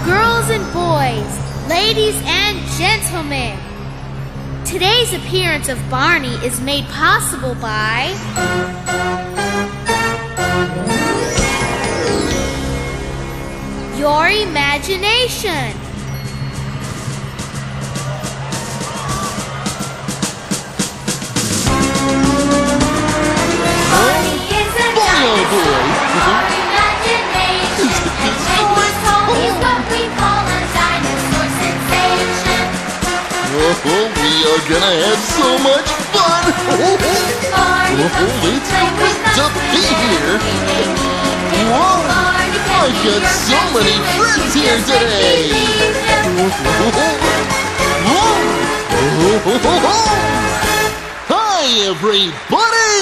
Girls and boys, ladies and gentlemen, today's appearance of Barney is made possible by your imagination. Barney is a dinosaur. Our imagination. And force home is what we call a dinosaur sensation. Oh, we are gonna have so much fun! Barney comes to play with us to be here! Whoa! I've got so many friends here today! Hi, everybody!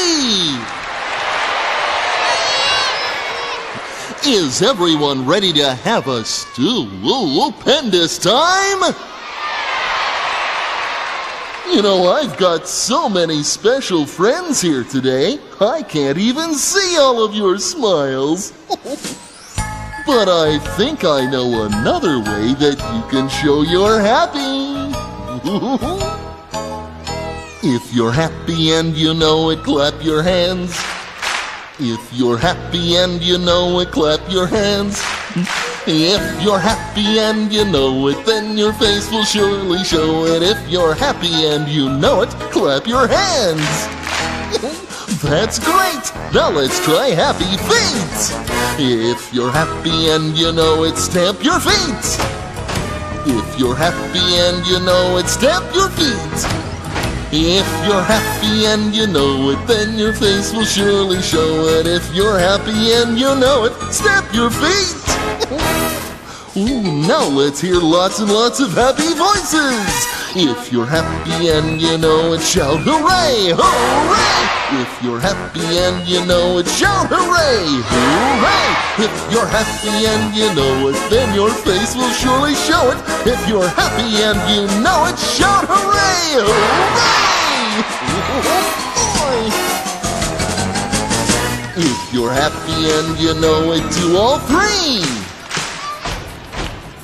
Is everyone ready to have a stupendous time? You know, I've got so many special friends here today, I can't even see all of your smiles. But I think I know another way that you can show you're happy. If you're happy and you know it, clap your hands. If you're happy and you know it, clap your hands. If you're happy and you know it, then your face will surely show it. If you're happy and you know it, clap your hands. That's great! Now let's try happy feet. If you're happy and you know it, stamp your feet. If you're happy and you know it, stamp your feet. If you're happy and you know it, then your face will surely show it. If you're happy and you know it, stamp your feet. Ooh, now let's hear lots and lots of happy voices. If you're happy and you know it, shout hooray, hooray! If you're happy and you know it, shout hooray, hooray! If you're happy and you know it, then your face will surely show it. If you're happy and you know it, shout hooray, hooray! If you're happy and you know it, do all three.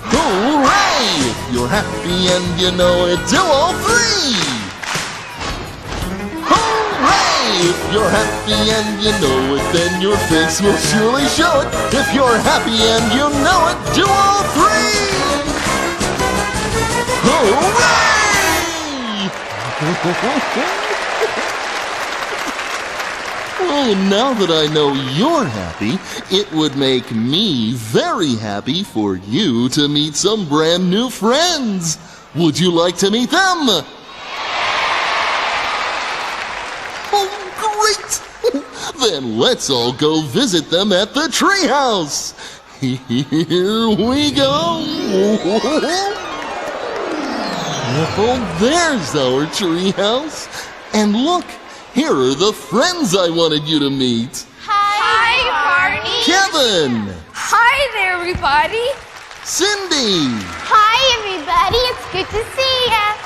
Hooray! If you're happy and you know it, do all three. Hooray! If you're happy and you know it, then your face will surely show it. If you're happy and you know it, do all three. Hooray! Oh, now that I know you're happy, it would make me very happy for you to meet some brand new friends. Would you like to meet them? Oh, great! Then let's all go visit them at the treehouse. Here we go. Oh, there's our treehouse. And look, here are the friends I wanted you to meet. Hi, Barney. Kevin. Hi there, everybody. Cindy. Hi, everybody. It's good to see ya.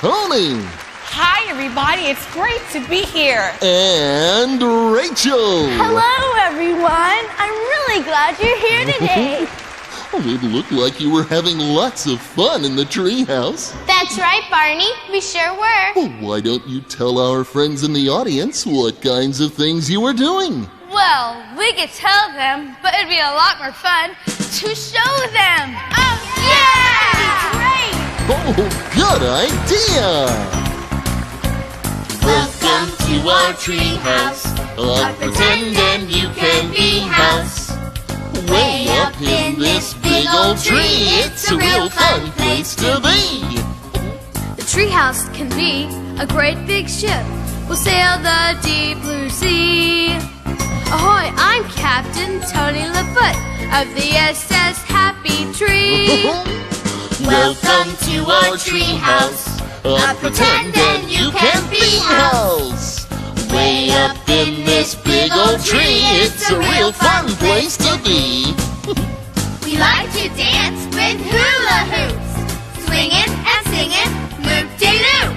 Tony. Hi, everybody. It's great to be here. And Rachel. Hello, everyone. I'm really glad you're here today. It looked like you were having lots of fun in the treehouse. That's right, Barney. We sure were. Well, why don't you tell our friends in the audience what kinds of things you were doing? Well, we could tell them, but it'd be a lot more fun to show them. Oh, yeah! Great! Oh, good idea! Welcome to our treehouse, a pretend and you can be house. Way up in this big old tree, it's a real fun place to be. The treehouse can be a great big ship. We'll sail the deep blue sea. Ahoy, I'm Captain Tony LaFoot of the SS Happy Tree. Welcome to our treehouse, a pretend and you can be house. Way up in this big old tree, it's a real fun place to be. We like to dance with hula hoops, swinging and singing, loop-de-loop.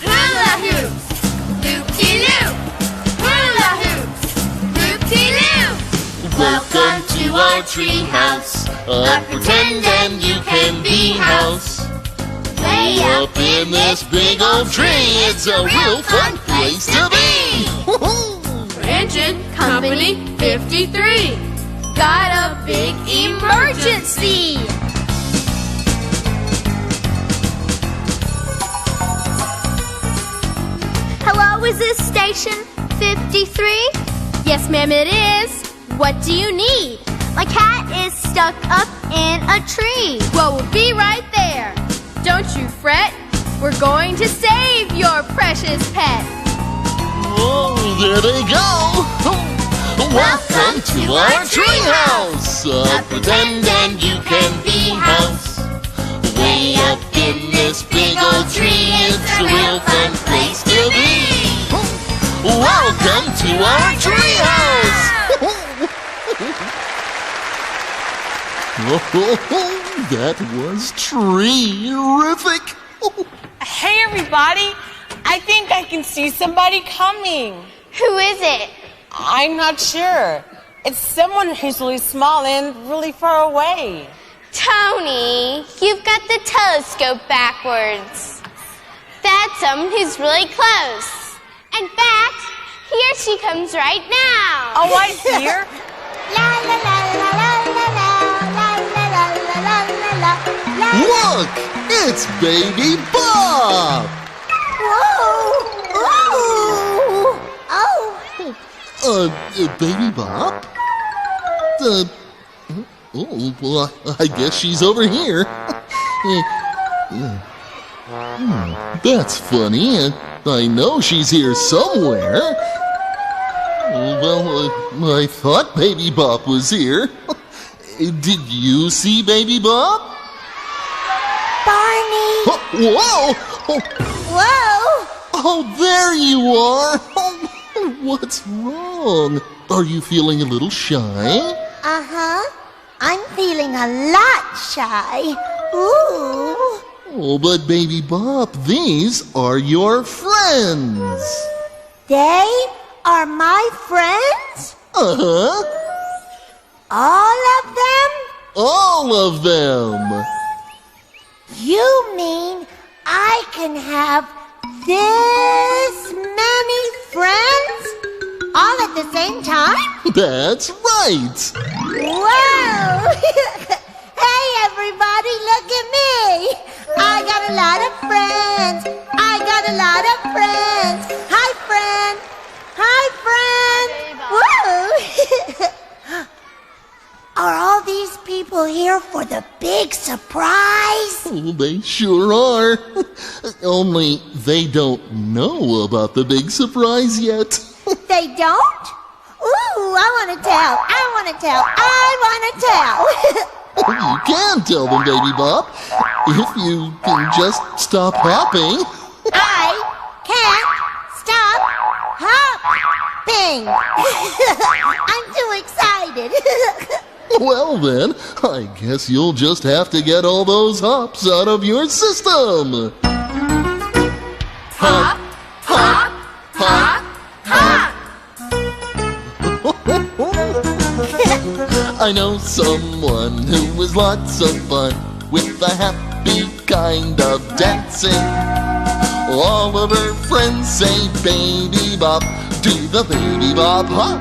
Hula hoops, loop-de-loop. Hula hoops, loop-de-loop. Welcome to our treehouse, a pretend and you can be house. Way up in this big old tree, it's a real fun place to be. Engine Company 53. Got a big emergency. Hello, is this station 53? Yes, ma'am, it is. What do you need? My cat is stuck up in a tree. Well, we'll be right there. Don't you fret. We're going to save your precious pet. Oh, there they go. Welcome to our treehouse, a pretend and you can be house. Way up in this big old tree, it's a real fun place to be. Welcome to our treehouse. Oh, that was Tree-riffic. Hey, everybody. I think I can see somebody coming. Who is it? I'm not sure. It's someone who's really small and really far away. Tony, you've got the telescope backwards. That's someone who's really close. In fact, here she comes right now. Oh, I see her. La la la la la la la la la la la la la. Look, it's Baby Bop. Whoa! Whoa! Oh! Baby Bop? Oh, well, I guess she's over here. That's funny. I know she's here somewhere. Well, I thought Baby Bop was here. Did you see Baby Bop? Barney! Whoa! Whoa! Oh, there you are! What's wrong? Are you feeling a little shy? Uh-huh. I'm feeling a lot shy. Ooh. Oh, but Baby Bop, these are your friends. They are my friends? Uh-huh. All of them? All of them. You mean I can have this many friends? All at the same time? That's right. Whoa! Hey, everybody, look at me. I got a lot of friends. I got a lot of friends. Hi, friend. Hi, friend. Woo! Are all these people here for the big surprise? Oh, they sure are. Only they don't know about the big surprise yet. They don't? Ooh, I want to tell. You can tell them, Baby Bop, if you can just stop hopping. I can't stop hopping. I'm too excited. Well then, I guess you'll just have to get all those hops out of your system. Hop, hop, hop, hop. I know someone who is lots of fun with a happy kind of dancing. All of her friends say, Baby Bop, do the Baby Bop hop.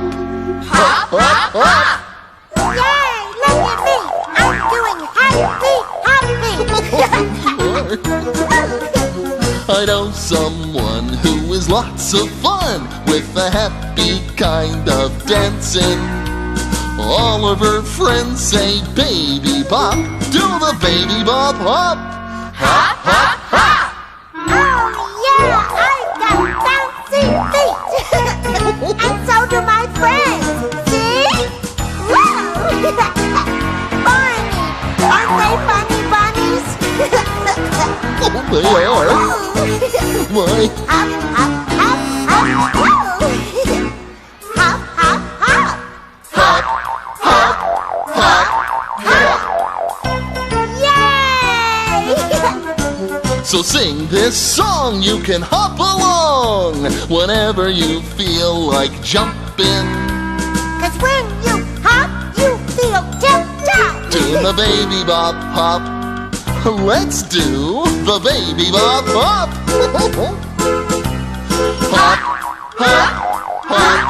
Hop, hop, hop. Yay, look at me. I'm doing happy hopping. I know someone who is lots of fun with a happy kind of dancing. All of her friends say, Baby Bop, do the Baby Bop hop. Hop, hop, hop. Oh yeah, I've got bouncy feet. And so do my friends. See? Woo! Barney, aren't they funny bunnies? Oh, they are. Why? Hop, hop, hop, hop, woo! Hop, hop, hop. Hop, hop, hop. Yay! So sing this song, you can hop along whenever you feel like jumping. 'Cause when you hop, you feel tip-top. Do in the baby bop hop. Let's do the baby bop hop. Hop, hop, hop,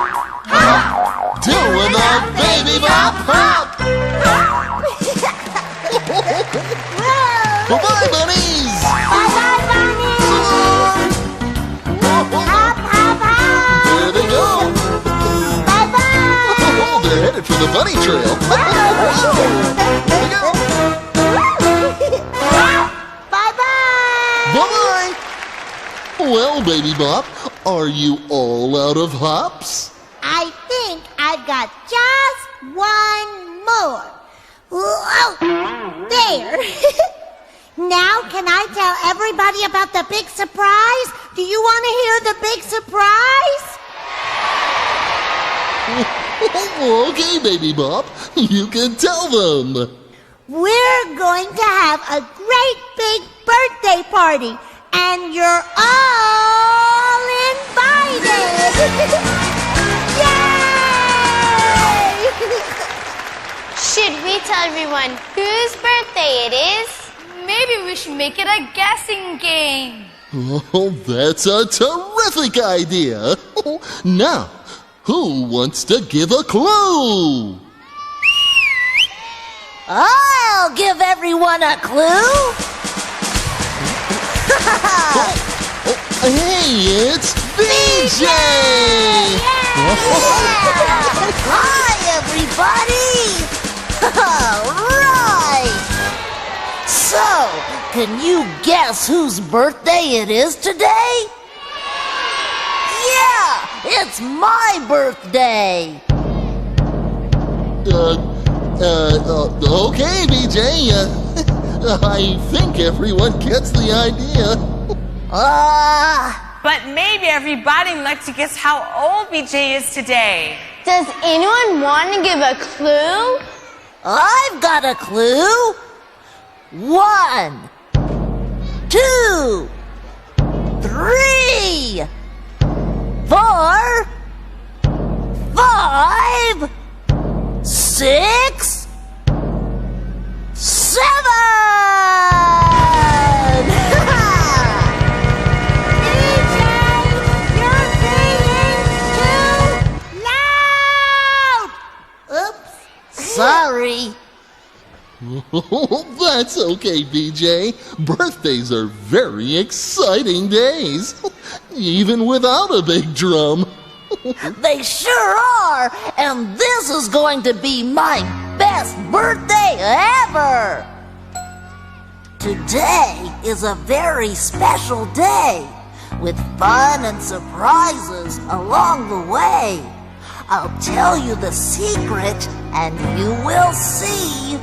hop. Doing the baby bop hop. Bye-bye, bunnies. Bye-bye, bunnies. Hop, hop, hop. There they go. Bye-bye. Oh, they're headed for the bunny trail. There they go. Bye-bye. Bye-bye. Well, Baby Bop, are you all out of hops? I think I've got just one more. Oh, there. Now, can I tell everybody about the big surprise? Do you want to hear the big surprise? Okay, Baby Bop, you can tell them. We're going to have a great big birthday party, and you're all invited. Yay! Should we tell everyone whose birthday it is? Maybe we should make it a guessing game. Oh, that's a terrific idea. Now, who wants to give a clue? I'll give everyone a clue. Hey, it's BJ! Hi, everybody! All right! So, can you guess whose birthday it is today? Yeah, it's my birthday! Okay, BJ. I think everyone gets the idea. But maybe everybody would like to guess how old BJ is today. Does anyone want to give a clue? I've got a clue. 1, 2, 3, 4, 5, 6, 7. DJ, you're being too loud. Oops. Sorry. That's okay, BJ. Birthdays are very exciting days, even without a big drum. They sure are, and this is going to be my best birthday ever. Today is a very special day, with fun and surprises along the way. I'll tell you the secret, and you will see.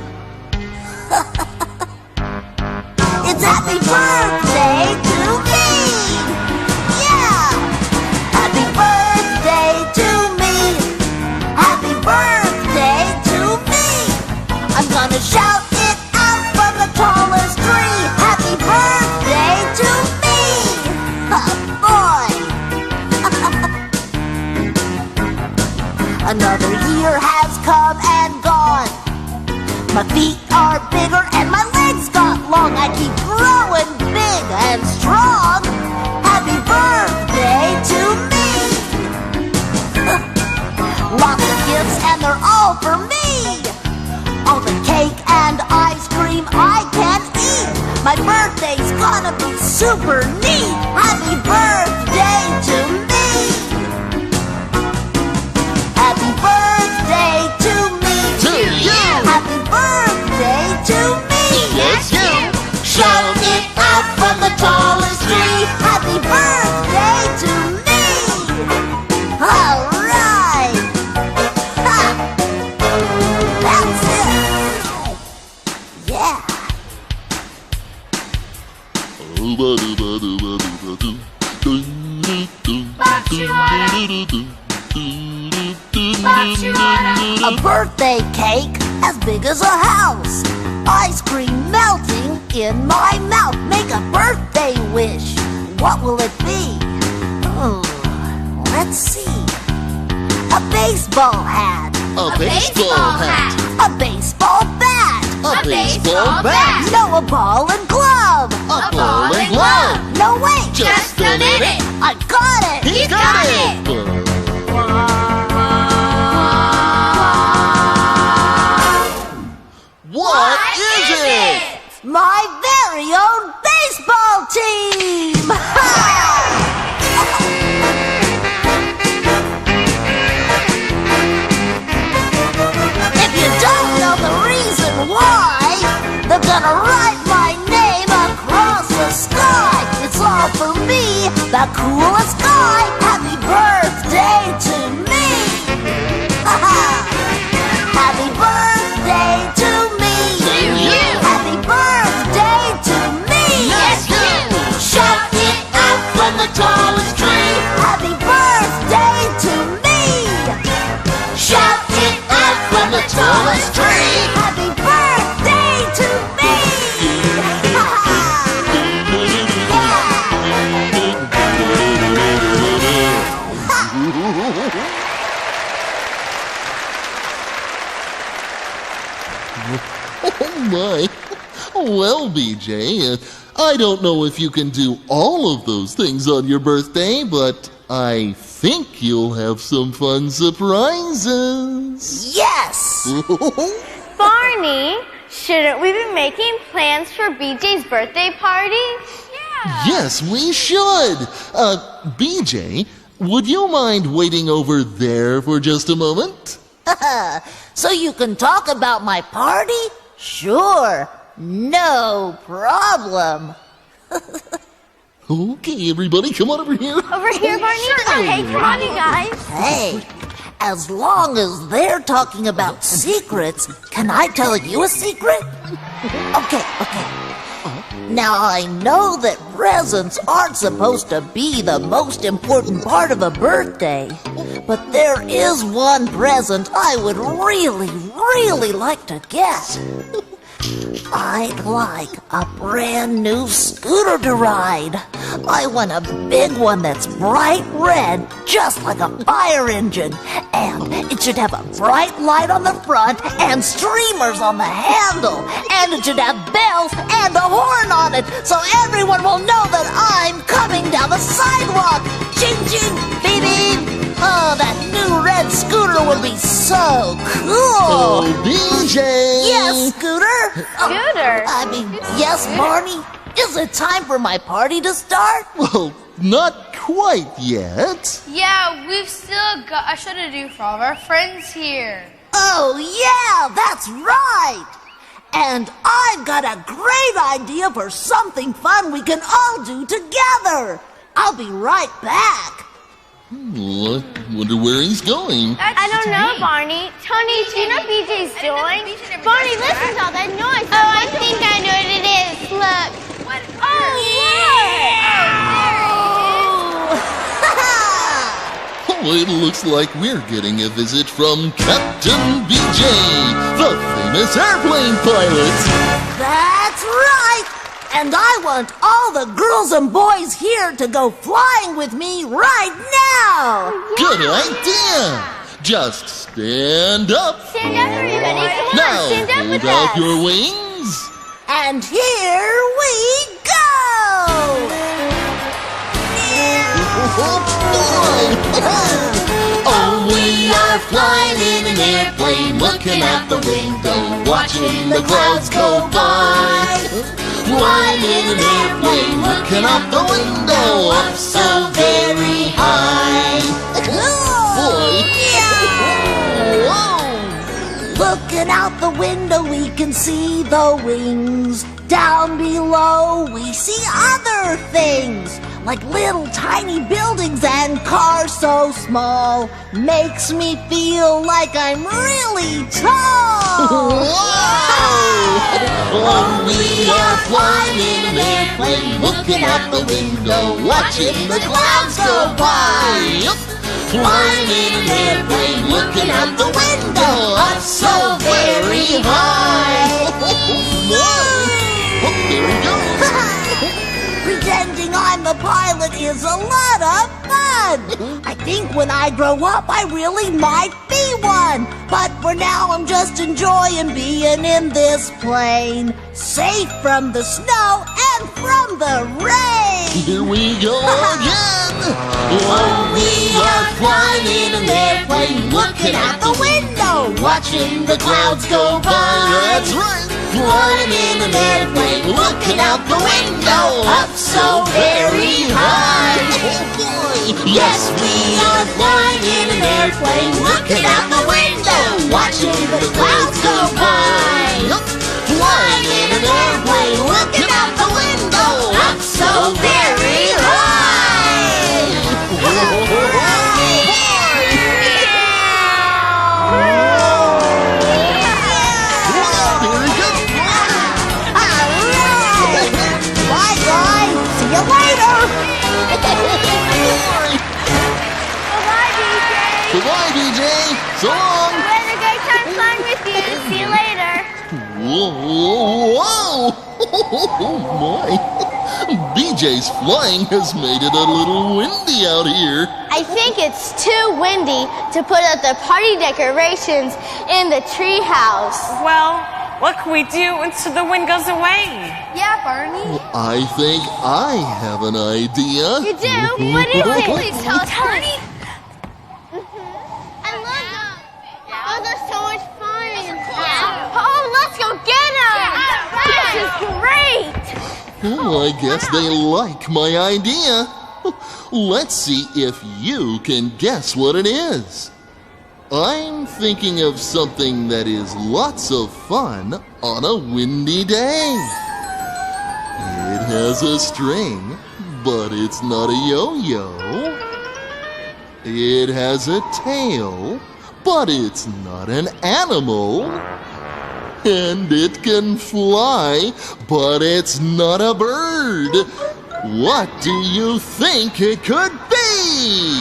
It's happy birthday to me! Yeah! Happy birthday to me! Happy birthday to me! I'm gonna shout it out from the tallest tree! Happy birthday to me! Boy! Another year has come and gone. My feet are bigger and my legs got long. I keep growing big and strong. Happy birthday to me! Lots of gifts and they're all for me. All the cake and ice cream I can eat. My birthday's gonna be super neat. Happy birthday to me! Happy birthday to me! To you! Happy birthday to me! Yes, you! Shout it out from the tallest tree! Happy birthday to me! All right! Ha! That's it! Yeah! A birthday cake as big as a house. Ice cream melting in my mouth. Make a birthday wish. What will it be? Let's see. A baseball hat. A baseball hat. A baseball bat. A baseball bat. No, a ball and glove. A ball and glove. No, wait. Just a minute. I got it. He's got it. What is it? My very own baseball team. If you don't know the reason why, they're gonna write my name across the sky. It's all for me, the coolest guy. Happy birthday to me. Happy birthday to me. To you. Happy birthday to me. Yes, you. Shout it out from the tallest tree. Happy birthday to me. Shout it out from the tallest tree. Happy birthday to me. Oh my. Well, BJ, I don't know if you can do all of those things on your birthday, but I think you'll have some fun surprises. Yes. Barney, shouldn't we be making plans for BJ's birthday party? Yes, we should. BJ, would you mind waiting over there for just a moment? So you can talk about my party? Sure. No problem. Okay, everybody, come on over here. Over here, Barney? Okay, come on, you guys. Hey, as long as they're talking about secrets, can I tell you a secret? Okay. Now, I know that presents aren't supposed to be the most important part of a birthday, but there is one present I would really like to get. I'd like a brand new scooter to ride. I want a big one that's bright red, just like a fire engine. And it should have a bright light on the front and streamers on the handle. And it should have bells and a horn on it, so everyone will know that I'm coming down the sidewalk. Ching, ching, beep, beep. Oh, that new red scooter would be so cool. Oh, BJ. Yes, Scooter. Scooter? Yes, Barney. Is it time for my party to start? Well, not quite yet. Yeah, we've still got a show to do for all of our friends here. Oh, yeah, that's right. And I've got a great idea for something fun we can all do together. I'll be right back. I wonder where he's going. I don't know, Barney. Tony, do you know what BJ's doing? Barney, listen to all that noise. Oh, I think I know what it is. Look. What? Oh, Oh, it looks like we're getting a visit from Captain BJ, the famous airplane pilot. That's right. And I want all the girls and boys here to go flying with me right now. Good idea. Just stand up. Stand up, everybody. Come on, Now, stand up with hold out us. your wings. And here we go. Oh, we are flying in an airplane, looking out the window, watching the clouds go by. Flying in an airplane, looking out the window, up so very high. Looking out the window, we can see the wings. Down below, we see other things, like little tiny buildings and cars so small. Makes me feel like I'm really tall. Oh, we are flying in an airplane, looking out the window, watching the clouds go by. Flying in an airplane, looking out the window, up so very high. There we go. Pretending I'm the pilot is is a lot of fun. I think when I grow up, I really might be one. But for now, I'm just enjoying being in this plane, safe from the snow and from the rain. Here we go again. Oh, we are flying in an airplane, looking out the window, watching the clouds go by. That's right. Flying in an airplane, looking out the window, up so very high. Yes, we are flying in an airplane, looking out the window, watching the clouds go by. Flying in an airplane, looking out the window, up so very high. Bye, guys. See you later. Bye-bye, BJ. Goodbye, BJ. So long. We had a great time flying with you. See you later. Whoa, whoa. Oh, my. BJ's flying has made it a little windy out here. I think it's too windy to put up the party decorations in the treehouse. Well, what can we do until the wind goes away? Yeah, Barney. I think I have an idea. You do? What is it? Please tell us, Barney. I love them. Oh, they're so much fun. Yeah. Oh, let's go get them. This is great. Oh, I guess they like my idea. Let's see if you can guess what it is. I'm thinking of something that is lots of fun on a windy day. It has a string, but it's not a yo-yo. It has a tail, but it's not an animal. And it can fly, but it's not a bird. What do you think it could be?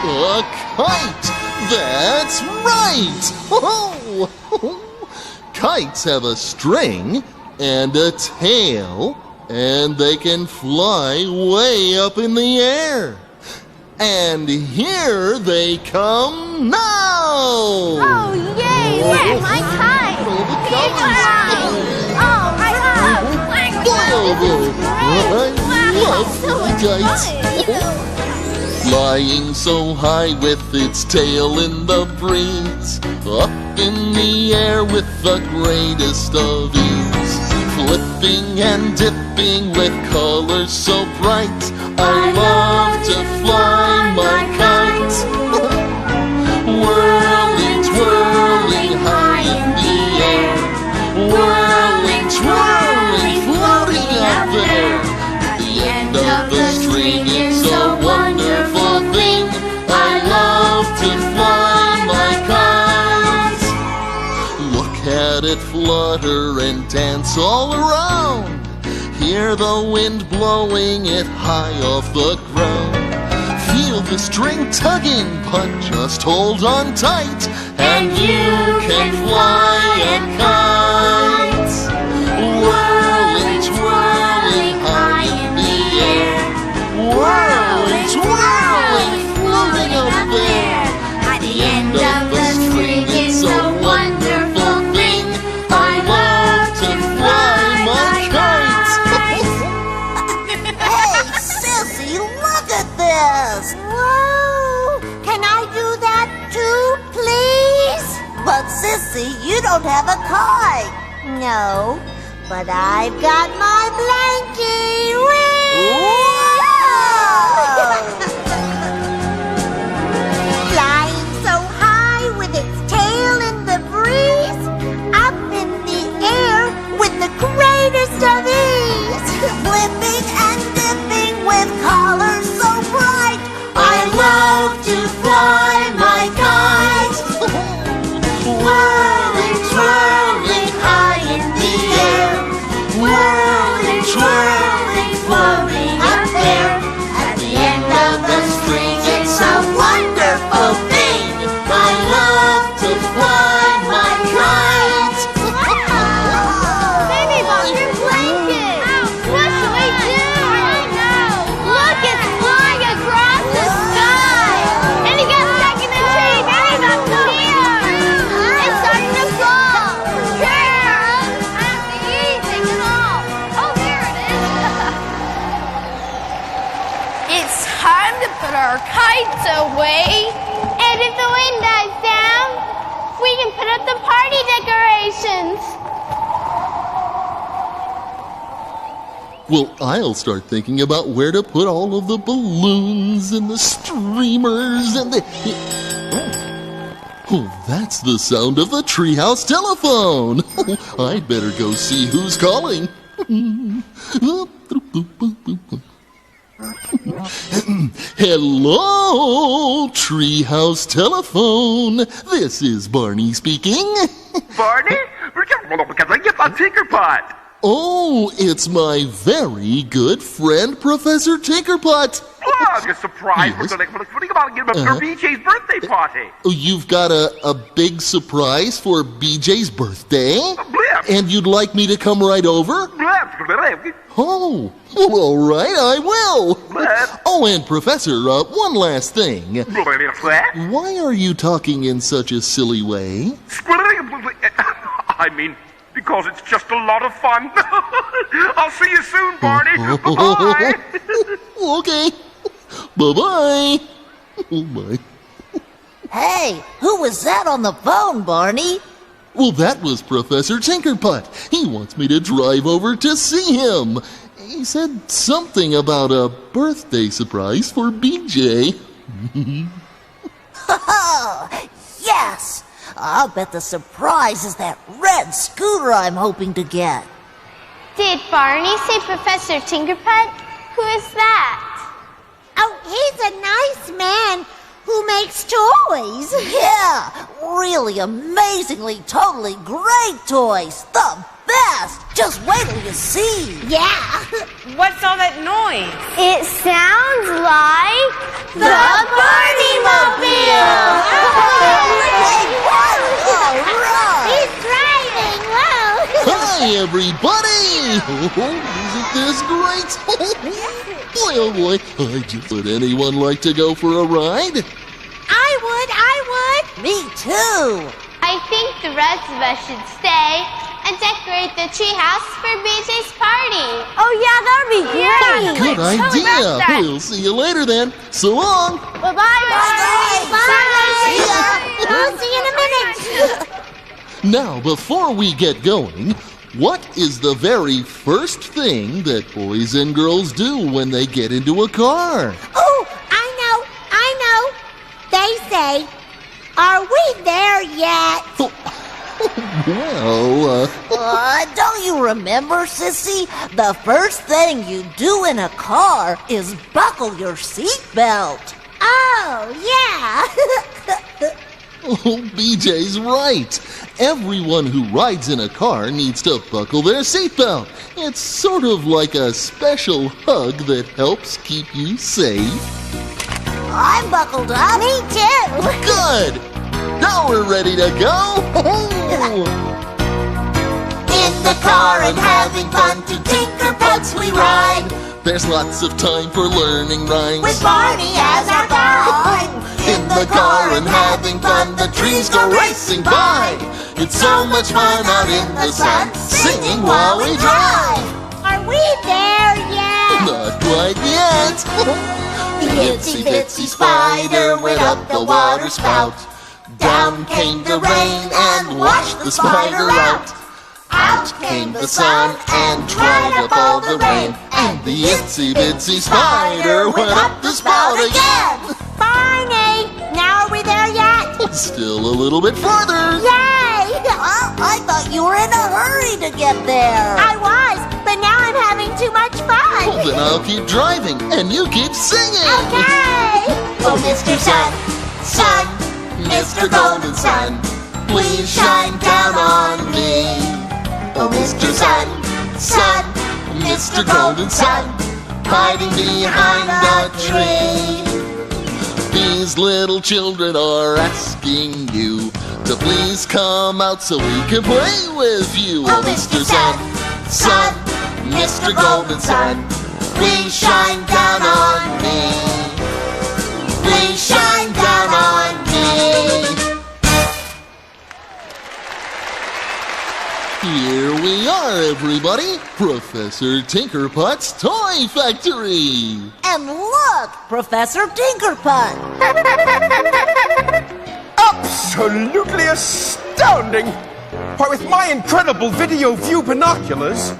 A kite! That's right! Oh! Kites have a string and a tail, and they can fly way up in the air. And here they come now! Oh, yay! Look, my kite! Oh, the colors! Oh, I love! I love kites! Flying so high with its tail in the breeze, up in the air with the greatest of ease, flipping and dipping with colors so bright. I love to fly my kite, whirling, twirling high in the air, whirling, twirling, floating out there. The end of the string is a wonderful thing. I love to fly my kite. Look at it flutter and dance all around. Hear the wind blowing it high off the ground. Feel the string tugging, but just hold on tight, and you can fly a kite. Whirling, twirling high in the air, whirling, twirling, floating up there. At the end of the string is a wonderful thing. I love to fly my kite. Hey, Sissy, look at this. Whoa! Can I do that too, please? But Sissy, you don't have a kite. No, but I've got my blankie. Flying so high with its tail in the breeze, up in the air with the greatest of ease, Flipping and dipping with colors so bright. I love to fly my kite, whirling, twirling high in the air, whirling, twirling, floating up our kites away. And if the wind dies down, we can put up the party decorations. Well, I'll start thinking about where to put all of the balloons and the streamers and the... Oh, that's the sound of the Treehouse Telephone. I'd better go see who's calling. Hello, Treehouse Telephone. This is Barney speaking. Barney? Tinkerputt. Oh, it's my very good friend, Professor Tinkerputt. Oh, you're surprised. Yes. What about BJ's birthday party? Oh, you've got a big surprise for BJ's birthday? Blip. And you'd like me to come right over? Blip. Oh, well, all right, I will. Blip. Oh, and Professor, one last thing. Blip. Why are you talking in such a silly way? I mean, because it's just a lot of fun. I'll see you soon, Barney. Bye. Okay. Bye-bye. Oh, my. Hey, who was that on the phone, Barney? Well, that was Professor Tinkerputt. He wants me to drive over to see him. He said something about a birthday surprise for BJ. Oh, yes! I'll bet the surprise is that red scooter I'm hoping to get. Did Barney say Professor Tinkerputt? Who is that? Oh, he's a nice man who makes toys. Yeah, really amazingly, totally great toys. The best! Just wait till you see. Yeah. What's all that noise? It sounds like The Barney-mobile! All right. He's driving. Whoa. Hi, everybody! Oh, isn't this great? Boy, oh boy, would anyone like to go for a ride? I would. Me too. I think the rest of us should stay and decorate the treehouse for BJ's party. Oh, yeah, that'd be great. Good idea. We'll see you later then. So long. Bye-bye, Bye. Bye. See ya. I'll see you in a minute. Now, before we get going, what is the very first thing that boys and girls do when they get into a car? Oh, I know. They say, "Are we there yet?" Well, Don't you remember, Sissy? The first thing you do in a car is buckle your seatbelt. Oh, yeah. oh, BJ's right. Everyone who rides in a car needs to buckle their seatbelt. It's sort of like a special hug that helps keep you safe. I'm buckled up. Me too. Good! Now we're ready to go! In the car and having fun, to Tinkerputts we ride. There's lots of time for learning rhymes. With Barney as our guide. In the car and having fun, the trees go racing by. It's so much fun out in the sun, singing while we drive. Are we there yet? Not quite yet. The itsy bitsy spider went up the water spout. Down came the rain and washed the spider out. Out came the sun and dried up all the rain. And the itsy bitsy spider went up the spout again. Barney, now are we there yet? Still a little bit further. Yay! Well, I thought you were in a hurry to get there. I was, but now I'm having too much fun. Then I'll keep driving and you keep singing. Okay. Oh, Mr. Sun, Sun, Mr. Golden Sun, please shine down on me. Oh, Mr. Sun, Sun, Mr. Golden Sun, hiding behind a tree. These little children are asking you to please come out so we can play with you. Oh, Mr. Sun, Sun, Mr. Golden Sun, please shine down on me. Please shine down on me. Here we are, everybody. Professor Tinkerputt's Toy Factory. And look! Look, Professor Tinkerputt. Absolutely astounding! Why, with my incredible video view binoculars,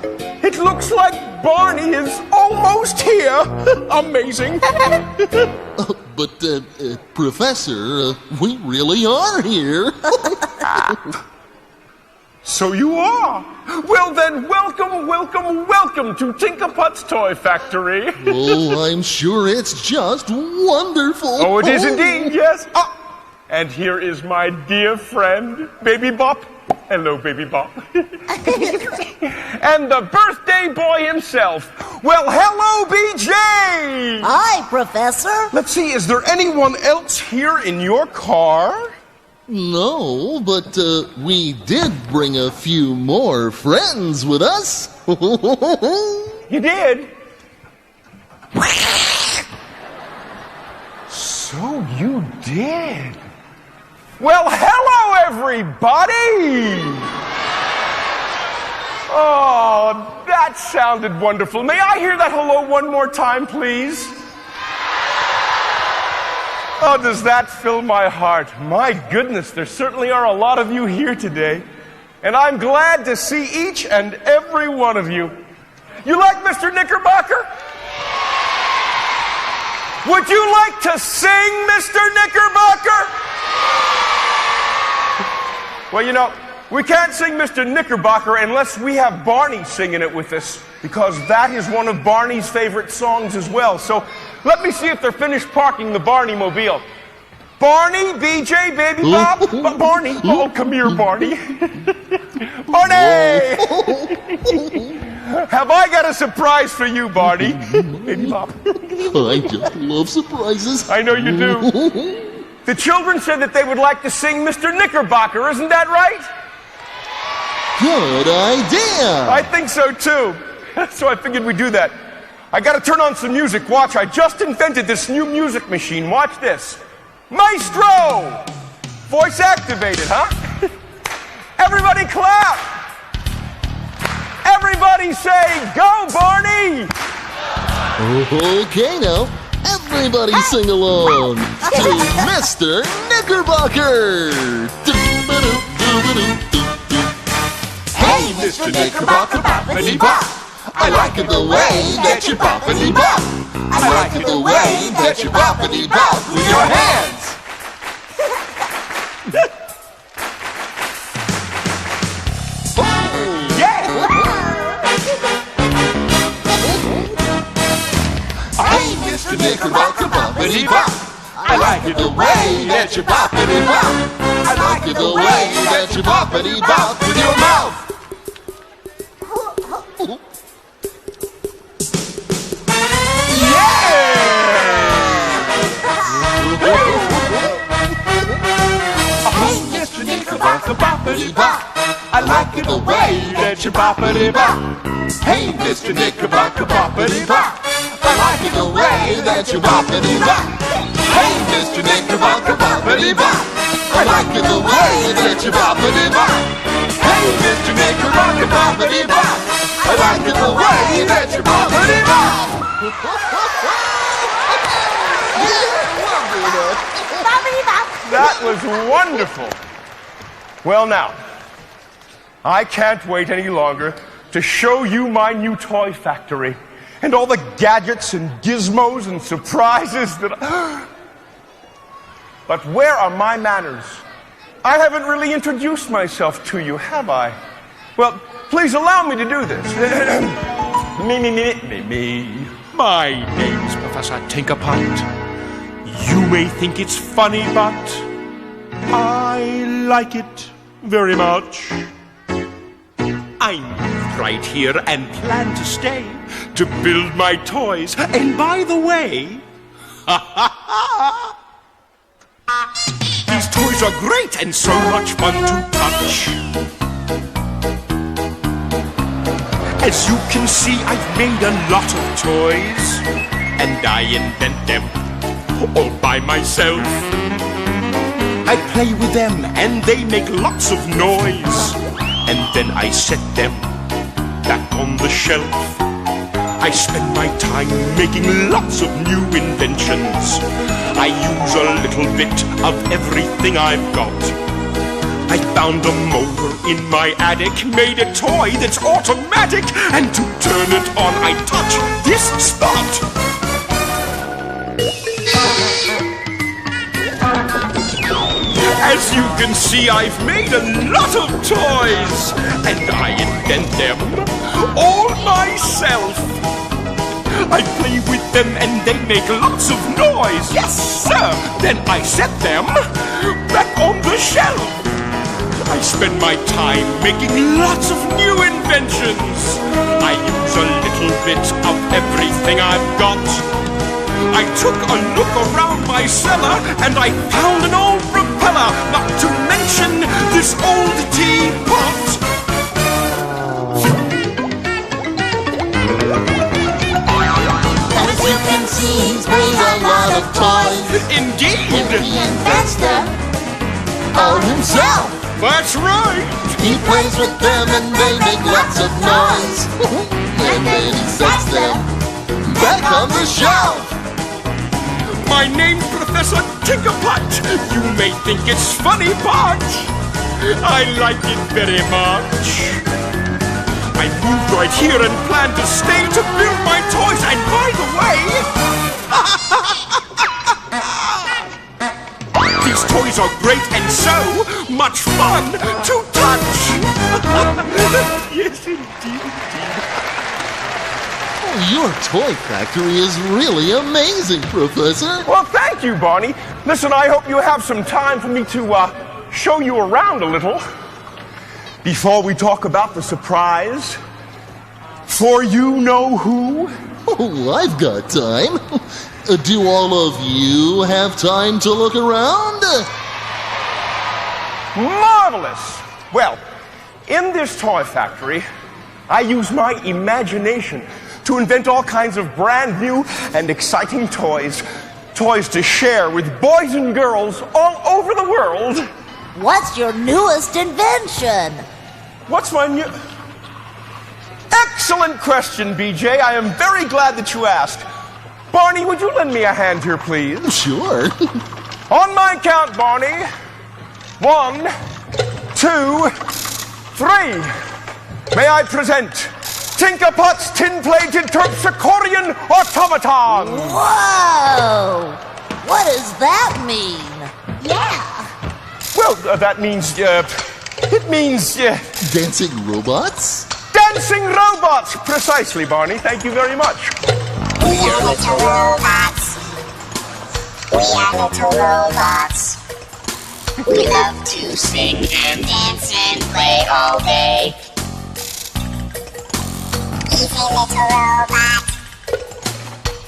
it looks like Barney is almost here. Amazing. But, Professor, we really are here. So you are? Well then, welcome, welcome, welcome to Tinkerputt's Toy Factory. Oh, I'm sure it's just wonderful. Oh, it is indeed, yes. Ah, and here is my dear friend, Baby Bop. Hello, Baby Bop. And the birthday boy himself. Well, hello, BJ! Hi, Professor. Let's see, is there anyone else here in your car? No, but we did bring a few more friends with us. You did? So you did. Well, hello, everybody! Oh, that sounded wonderful. May I hear that hello one more time, please? Oh, does that fill my heart? My goodness, there certainly are a lot of you here today. And I'm glad to see each and every one of you. You like Mr. Knickerbocker? Would you like to sing, Mr. Knickerbocker? Well, you know, we can't sing Mr. Knickerbocker unless we have Barney singing it with us, because that is one of Barney's favorite songs as well. So let me see if they're finished parking the Barney mobile. Barney, BJ, Baby Bop, Barney. Oh, come here, Barney. Barney! Have I got a surprise for you, Barney? Baby Bop. I just love surprises. I know you do. The children said that they would like to sing Mr. Knickerbocker, isn't that right? Good idea. I think so, too. So I figured we'd do that. I gotta turn on some music. Watch, I just invented this new music machine. Watch this. Maestro! Voice activated, huh? Everybody clap! Everybody say, go, Barney! Okay, now, everybody sing along to Mr. Knickerbocker. Hey, Mr. Knickerbocker, boppity-bop. I like it the way that you boppity-bop. I like it the way that you boppity-bop with your hands. Yeah! Hey, Mr. Knickerbocker, boppity-bop. I like it the way that you boppity-bop. I like it the way that you boppity-bop with your mouth. Hey, Mr. Knickerbocker, boppity-bop. I like it the way that you boppity-bop. Hey, Mr. Knickerbocker, boppity-bop. I like it the way that you boppity-bop. Hey, Mr. Knickerbocker, boppity-bop. I like it the way that you boppity-bop. Hey, Mr. Knickerbocker, boppity-bop. I like it the way that you boppity-bop. That was wonderful. Well, now, I can't wait any longer to show you my new toy factory and all the gadgets and gizmos and surprises that But where are my manners? I haven't really introduced myself to you, have I? Well, please allow me to do this. Me. My name's Professor Tinkerputt. You may think it's funny, but I like it very much. I moved right here and plan to stay to build my toys. And by the way, these toys are great and so much fun to touch. As you can see, I've made a lot of toys, and I invent them all by myself. I play with them and they make lots of noise, and then I set them back on the shelf. I spend my time making lots of new inventions. I use a little bit of everything I've got. I found a motor in my attic, made a toy that's automatic, and to turn it on I touch this spot. As you can see, I've made a lot of toys, and I invent them all myself. I play with them and they make lots of noise. Yes, sir! Then I set them back on the shelf. I spend my time making lots of new inventions. I use a little bit of everything I've got. I took a look around my cellar and I found an old propeller, not to mention this old teapot. As you can see, he's made a lot of toys. Indeed! He invents them all himself. That's right! He plays with them and they make lots of noise. And then he sets them back on the shelf. My name's Professor Tinkerputt. You may think it's funny, but I like it very much. I moved right here and plan to stay to build my toys. And by the way, these toys are great and so much fun to touch. Yes, indeed. Your toy factory is really amazing, Professor. Well, thank you, Barney. Listen, I hope you have some time for me to show you around a little before we talk about the surprise for you know who. Oh, I've got time. Do all of you have time to look around? Marvelous! Well, in this toy factory, I use my imagination to invent all kinds of brand new and exciting toys. Toys to share with boys and girls all over the world. What's your newest invention? What's my new... Excellent question, BJ. I am very glad that you asked. Barney, would you lend me a hand here, please? Sure. On my count, Barney. 1, 2, 3. May I present Tinkerputt's tin-plated terpsichorean automaton. Whoa! What does that mean? Yeah. Well, that means, it means, Dancing robots? dancing robots! Precisely, Barney. Thank you very much. We are little robots. We are little robots. We love to sing and dance and play all day. He's a little robot.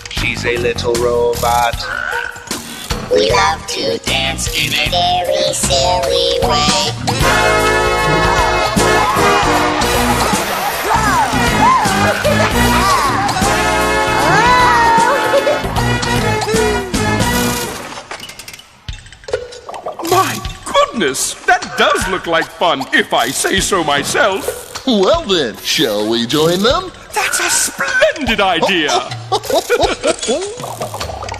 She's a little robot. We love to dance in a very silly way. My goodness, that does look like fun, if I say so myself. Well then, shall we join them? That's a splendid idea.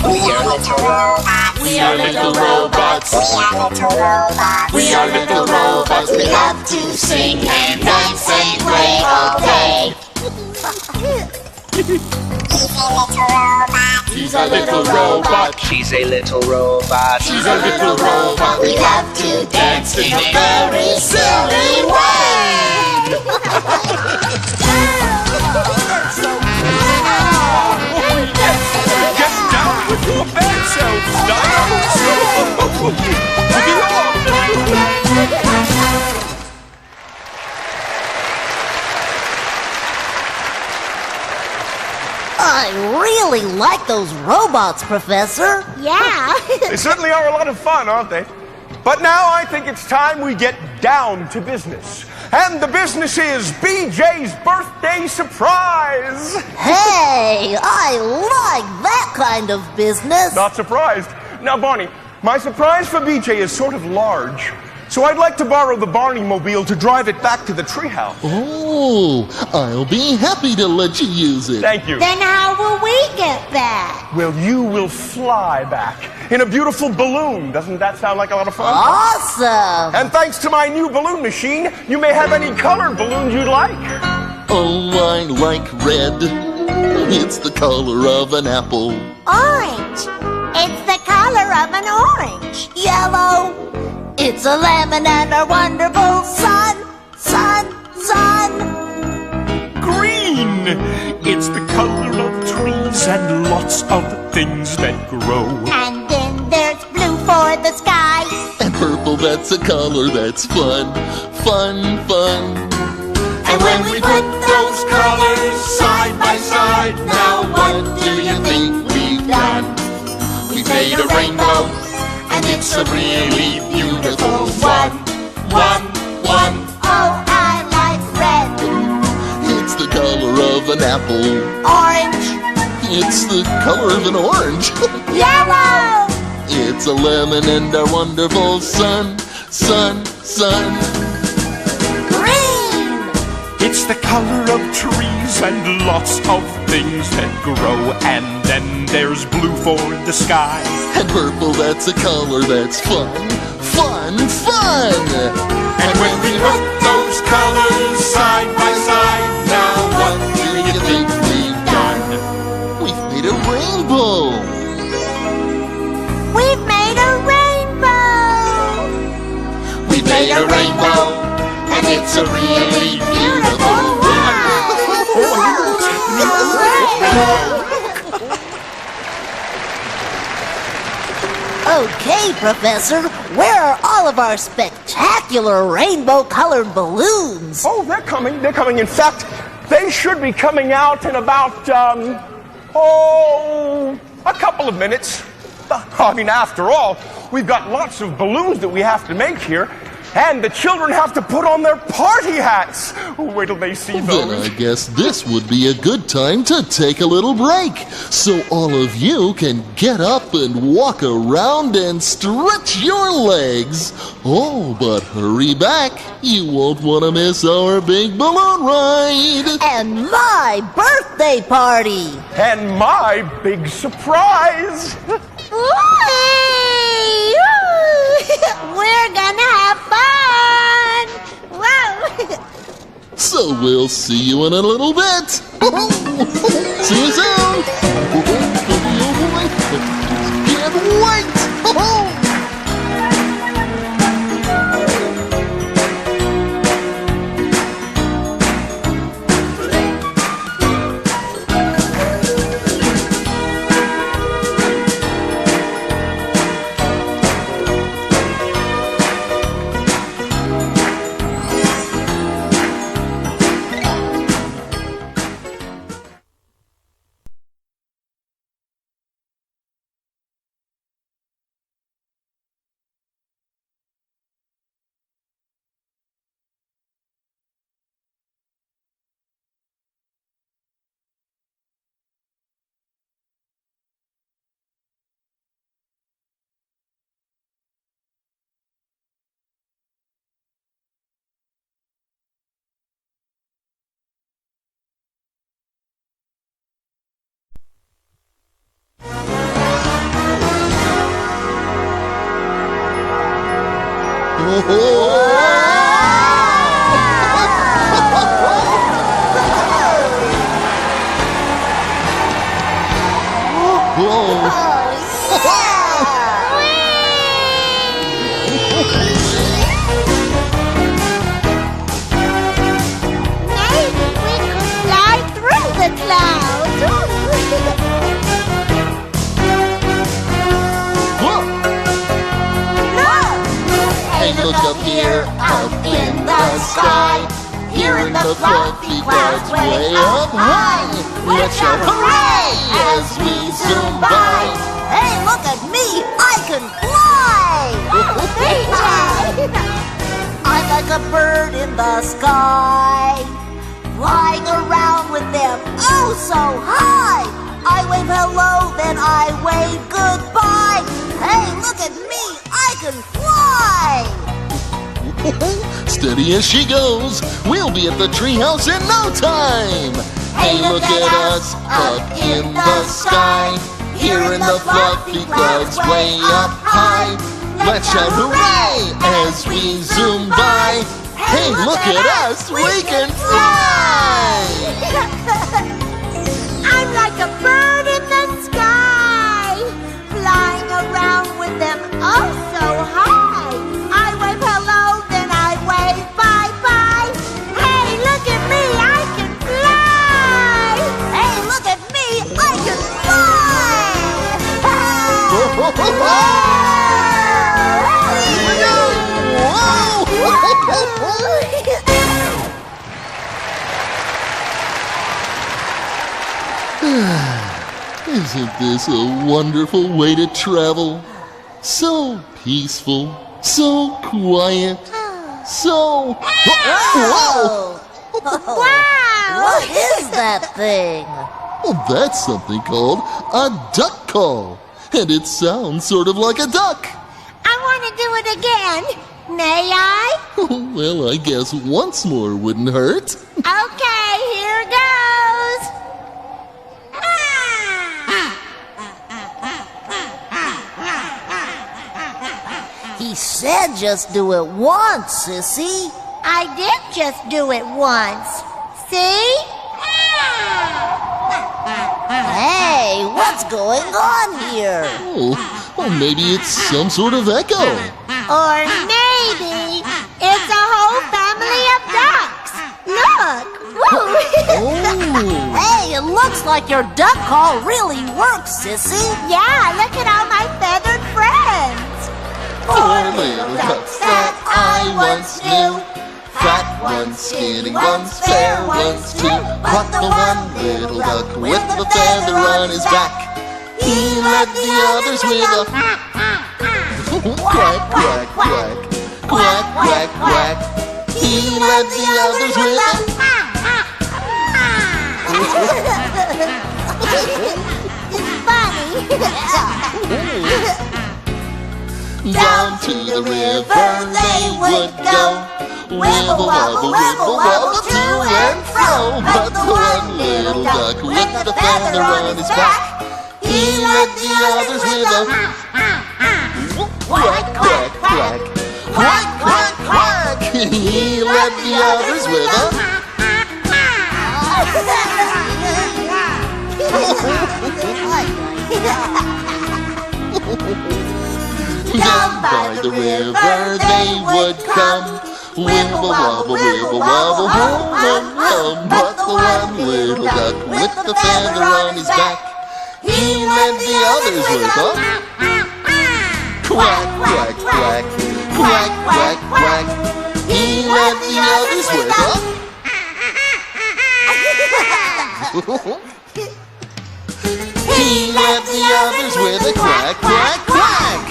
We are little robots. We are little robots. We are little robots. We are little robots. We love to sing and dance and play all day. He's a little robot. He's a little robot. She's a little robot. She's a little robot. We love to dance in a very silly way. Get down with your bad selves, Dino. I really like those robots, Professor. Yeah. They certainly are a lot of fun, aren't they? But now I think it's time we get down to business. And the business is BJ's birthday surprise. Hey, I like that kind of business. Not surprised. Now, Barney, my surprise for BJ is sort of large. So I'd like to borrow the Barney mobile to drive it back to the treehouse. Oh, I'll be happy to let you use it. Thank you. Then how will we get back? Well, you will fly back in a beautiful balloon. Doesn't that sound like a lot of fun? Awesome! And thanks to my new balloon machine, you may have any colored balloons you'd like. Oh, I like red. It's the color of an apple. Orange. It's the color of an orange. Yellow. It's a lemon and a wonderful sun. Green! It's the color of trees and lots of things that grow. And then there's blue for the sky. And purple, that's a color that's fun. And when we put those colors side by side, now what do you think we've done? We've made a rainbow, and it's a really beautiful one. Oh, I like red. It's the color of an apple. Orange. It's the color of an orange. Yellow. It's a lemon and a wonderful sun. Green. It's the color of trees and lots of things that grow. And then there's blue for the sky. And purple, that's a color that's fun. And when we put those colors side by side, now what do you think we've done? We've made a rainbow. We've made a rainbow. We've made a rainbow, and it's a really beautiful Okay, Professor, where are all of our spectacular rainbow-colored balloons? Oh, they're coming. In fact, they should be coming out in about, a couple of minutes. I mean, after all, we've got lots of balloons that we have to make here, and the children have to put on their party hats. Wait till they see those. Then I guess this would be a good time to take a little break, so all of you can get up and walk around and stretch your legs. Oh, but hurry back. You won't want to miss our big balloon ride. And my birthday party. And my big surprise. We're gonna have fun! Whoa! So we'll see you in a little bit. See you soon. Can't wait. Maybe we could fly through the clouds. Hey, look up here, up in the sky. Here in the fluffy clouds way up high. Let's shout hooray as we zoom by. Hey, look at me! I can fly! I'm like a bird in the sky, flying around with them oh so high. I wave hello, then I wave goodbye. Hey, look at me! I can fly! Steady as she goes, we'll be at the treehouse in no time. Hey, look at us up in the sky, here in the fluffy clouds way up high. Let's shout hooray as we zoom by. Hey, look at us, we can fly! I'm like a bird in the sky, flying around with them oh so high. I wave hello, then I wave bye-bye. Hey, look at me, I can fly! Hey, look at me, I can fly! Isn't this a wonderful way to travel? So peaceful, so quiet, so... Whoa! Wow! What is that thing? Well, that's something called a duck call. And it sounds sort of like a duck. I want to do it again. May I? Well, I guess once more wouldn't hurt. Okay, here goes. He said just do it once, Sissy. I did just do it once. See? Hey, what's going on here? Oh, well, maybe it's some sort of echo. Or maybe it's a whole family of ducks. Look! Woo! Oh. Hey, it looks like your duck call really works, Sissy. Yeah, look at all my feathered friends. 4 little ducks that I once knew. Fat ones, skinny ones, fair ones too. But the one little duck with the feather on his back, he led the others with a quack, quack, quack, quack, quack, quack. He led the others with a It's funny. Down to the river they would go, wibble wobble, wibble wobble, to and fro. But the one little duck with the feather on his back, he led the others with a quack, quack, quack, quack, quack, quack. He led the others with a down by the river they would come, wibble wobble, wibble wobble, home and home. But the one little duck with the feather on his back, he led the others with a quack, quack, quack, quack, quack, quack. He led the others with a he led the others with a quack, quack, quack.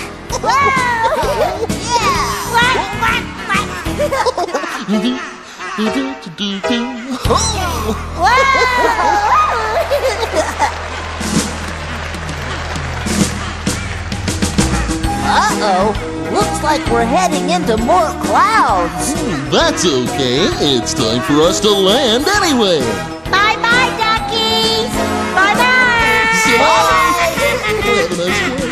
Uh-oh, looks like we're heading into more clouds. That's okay. It's time for us to land anyway. Bye-bye, duckies. Bye-bye. Have a nice day.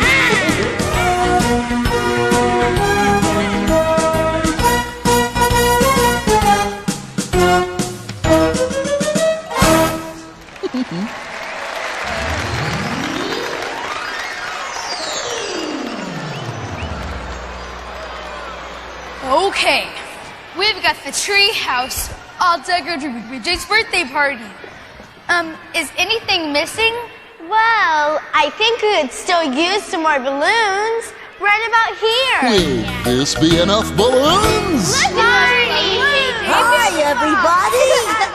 Okay, we've got the tree house all decorated for BJ's birthday party. Is anything missing? Well, I think we could still use some more balloons right about here. Will this be enough balloons? Look, Barney! Hi, everybody.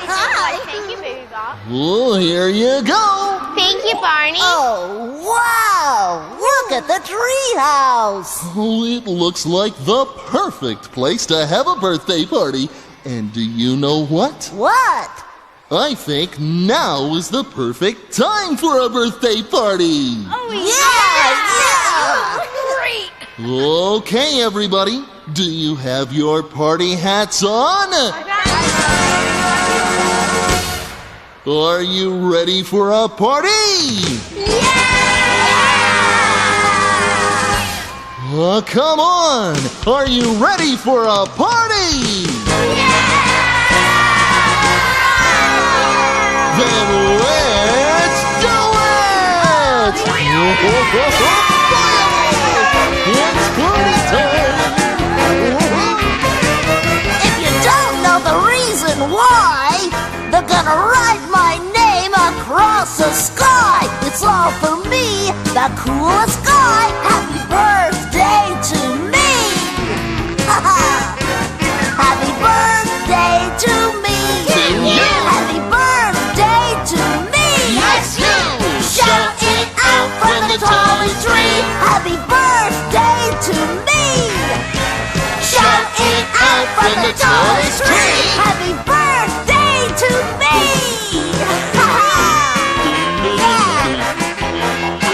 Hi. Thank you, baby doll. Well, here you go. Thank you, Barney. Oh, wow! Look at the treehouse. Oh, it looks like the perfect place to have a birthday party. And do you know what? What? I think now is the perfect time for a birthday party. Oh, Yeah! Great! Okay, everybody. Do you have your party hats on? Are you ready for a party? Come on! Are you ready for a party? Then let's do it! It's party time! If you don't know the reason why, they're gonna write my name across the sky. It's all for me, the coolest guy. Happy birthday to me! Happy birthday to me! Happy birthday to me! Yes, you! Shout it out from the tallest tree! Happy birthday to me! Shout it out from the tallest tree! Happy birthday to me!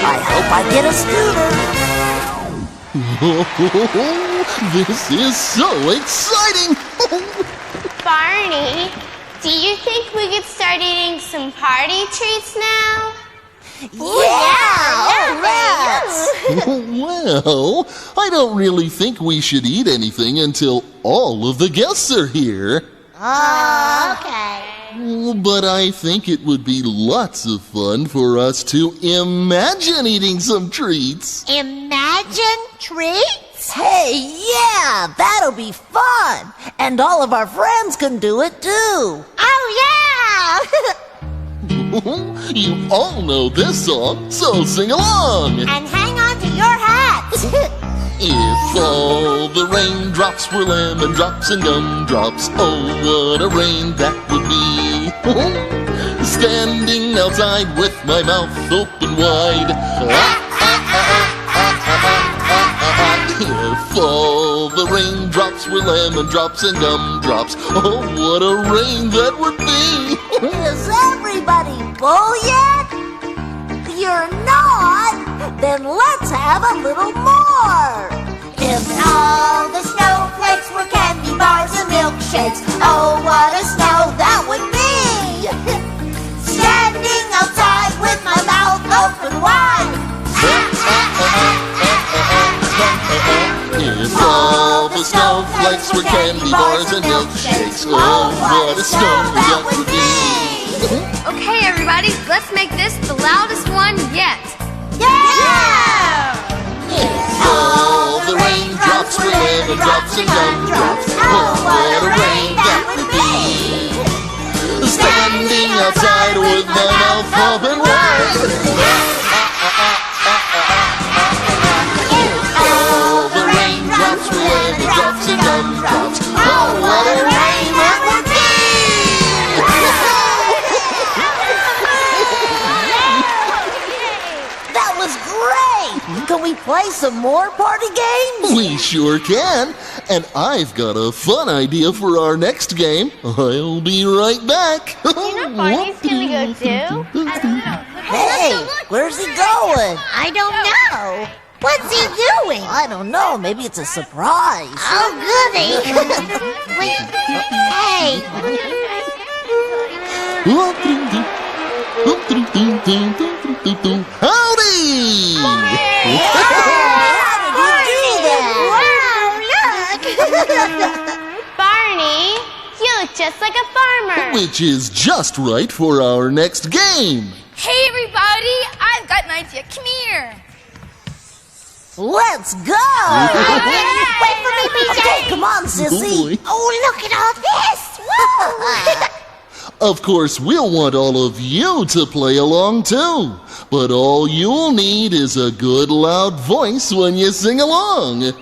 I hope I get a scooter. This is so exciting! Barney, do you think we could start eating some party treats now? Well, I don't really think we should eat anything until all of the guests are here. Okay. But I think it would be lots of fun for us to imagine eating some treats. Imagine treats? Hey, yeah, that'll be fun. And all of our friends can do it too. Oh, You all know this song, so sing along. yeah! And hang on to your hats. If all the raindrops were lemon drops and gumdrops, oh, what a rain that would be. Standing outside with my mouth open wide. If all the raindrops were lemon drops and gumdrops, oh, what a rain that would be. Is everybody full yet? You're not? Then let's have a little more. If all the snowflakes were candy bars and milkshakes, oh, what a snow that would be! Standing outside with my mouth open wide. If all the snowflakes were candy bars and milkshakes, oh, what a snow that would be. Okay, everybody, let's make this the loudest one yet. Yeah! If all the raindrops were lemon drops and gumdrops, oh, what a rain that would be. Standing outside with my mouth open wide. If all the raindrops were lemon drops and gumdrops, oh, what a rain that would be. That was great! Can we play some more party games? We sure can. And I've got a fun idea for our next game. I'll be right back. You know Barney's gonna go too? Hey, where's he going? I don't know. What's he doing? I don't know. Maybe it's a surprise. Oh, goody. Wait. Hey. Howdy! Barney, you look just like a farmer. Which is just right for our next game. Hey, everybody, I've got an idea. Come here. Let's go! Wait for me, PJ. Okay, come on, sissy. Oh, look at all this. Woo! Of course, we'll want all of you to play along too. But all you'll need is a good loud voice when you sing along.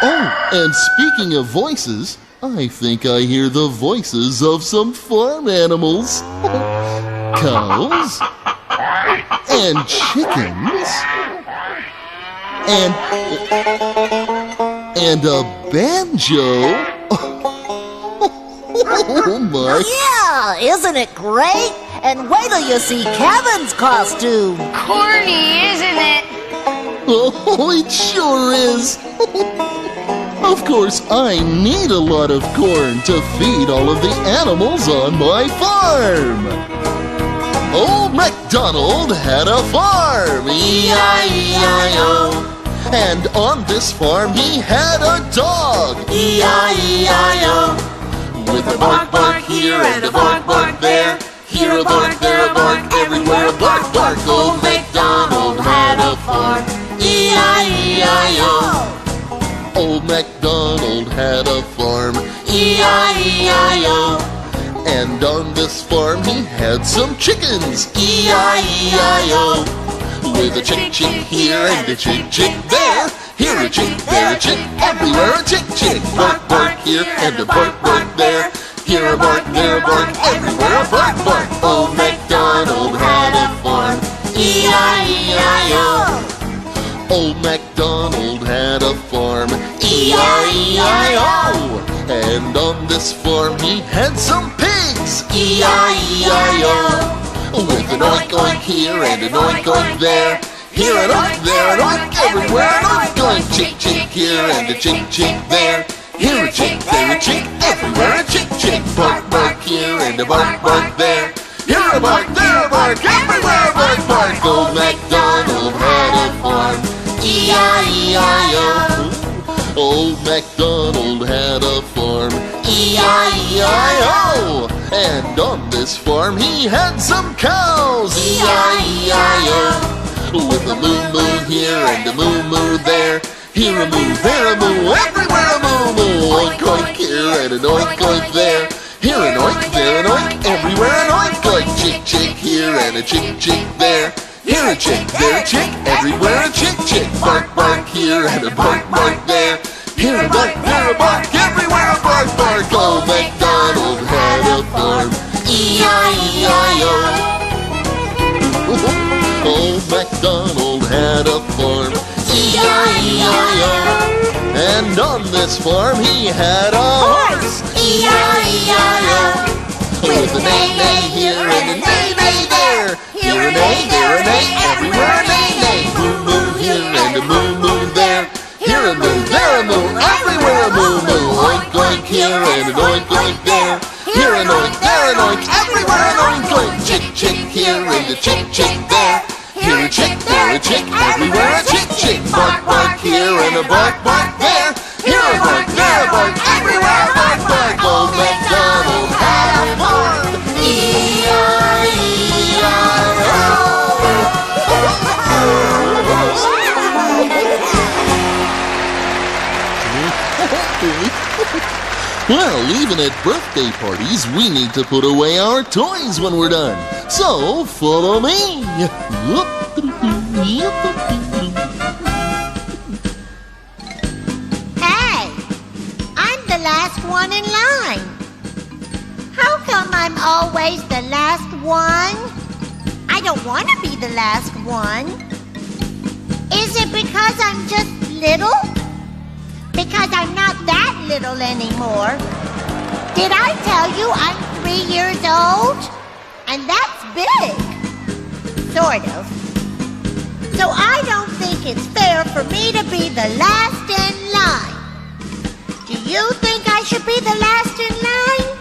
Oh, and speaking of voices, I think I hear the voices of some farm animals. Cows and chickens and a banjo. Oh my. Yeah, isn't it great? And wait till you see Kevin's costume. Corny, isn't it? Oh, it sure is. Of course, I need a lot of corn to feed all of the animals on my farm. Old MacDonald had a farm, E-I-E-I-O. And on this farm he had a dog, E-I-E-I-O. With a bark, bark here and a bark, bark there. Here a bark, there a bark, everywhere a bark, bark. Old MacDonald had a farm, E-I-E-I-O. Old MacDonald had a farm, E-I-E-I-O. And on this farm he had some chickens, E-I-E-I-O. With a chick, chick here and a chick, chick there. Here a chick, there a chick, everywhere a chick, chick. Bark, bark here and a bark, bark there. Here a bark, there a bark, everywhere a bark, bark. Old MacDonald had a farm, E-I-E-I-O. Old MacDonald had a farm, E-I-E-I-O. And on this farm he had some pigs, E-I-E-I-O. With an oink oink here and an oink oink there. Here an oink, there an oink, everywhere an oink oink. Chick chick here and a chick chick there. Here a chick, there a chick, everywhere a chick chick. Bark bark here and a bark bark there. Here a bark, there a bark, everywhere a bark bark. Old MacDonald had a farm, E-I-E-I-O. Old MacDonald had a farm, E-I-E-I-O. And on this farm he had some cows, E-I-E-I-O. With a moo-moo here and a moo-moo there. Here a moo, there a moo, everywhere a moo-moo. Oink oink here and an oink oink there. Here an oink, there an oink, everywhere an oink oink. Chick chick here and a chick chick there. Here a chick, there a chick, everywhere a chick chick. Bark bark here and a bark bark there. Here a bark, there a bark, everywhere a bark bark. Old MacDonald had a farm, E-I-E-I-O. Old MacDonald had a farm, E-I-E-I-O. And on this farm he had a horse, E-I-E-I-O. With a neigh-neigh here and a neigh-neigh there. Here a neigh, there a neigh, everywhere a neigh-neigh. Moo-moo here and a moo-moo there. Here a moo, there a moo, everywhere a moo-moo. Oink oink here and an oink oink there. Here an oink, there an oink, everywhere an oink oink. Chick chick here and a chick chick there. Here a chick, there a chick, everywhere a chick chick. Bark bark here and a bark bark there. Here a bark, there a bark, everywhere a bark bark. Old MacDonald had a farm, E-I-E-I-O. Well, even at birthday parties, we need to put away our toys when we're done. So, follow me. Hey, I'm the last one in line. How come I'm always the last one? I don't want to be the last one. Is it because I'm just little? Because I'm not that little anymore. Did I tell you I'm 3 years old? And that's big. Sort of. So I don't think it's fair for me to be the last in line. Do you think I should be the last in line?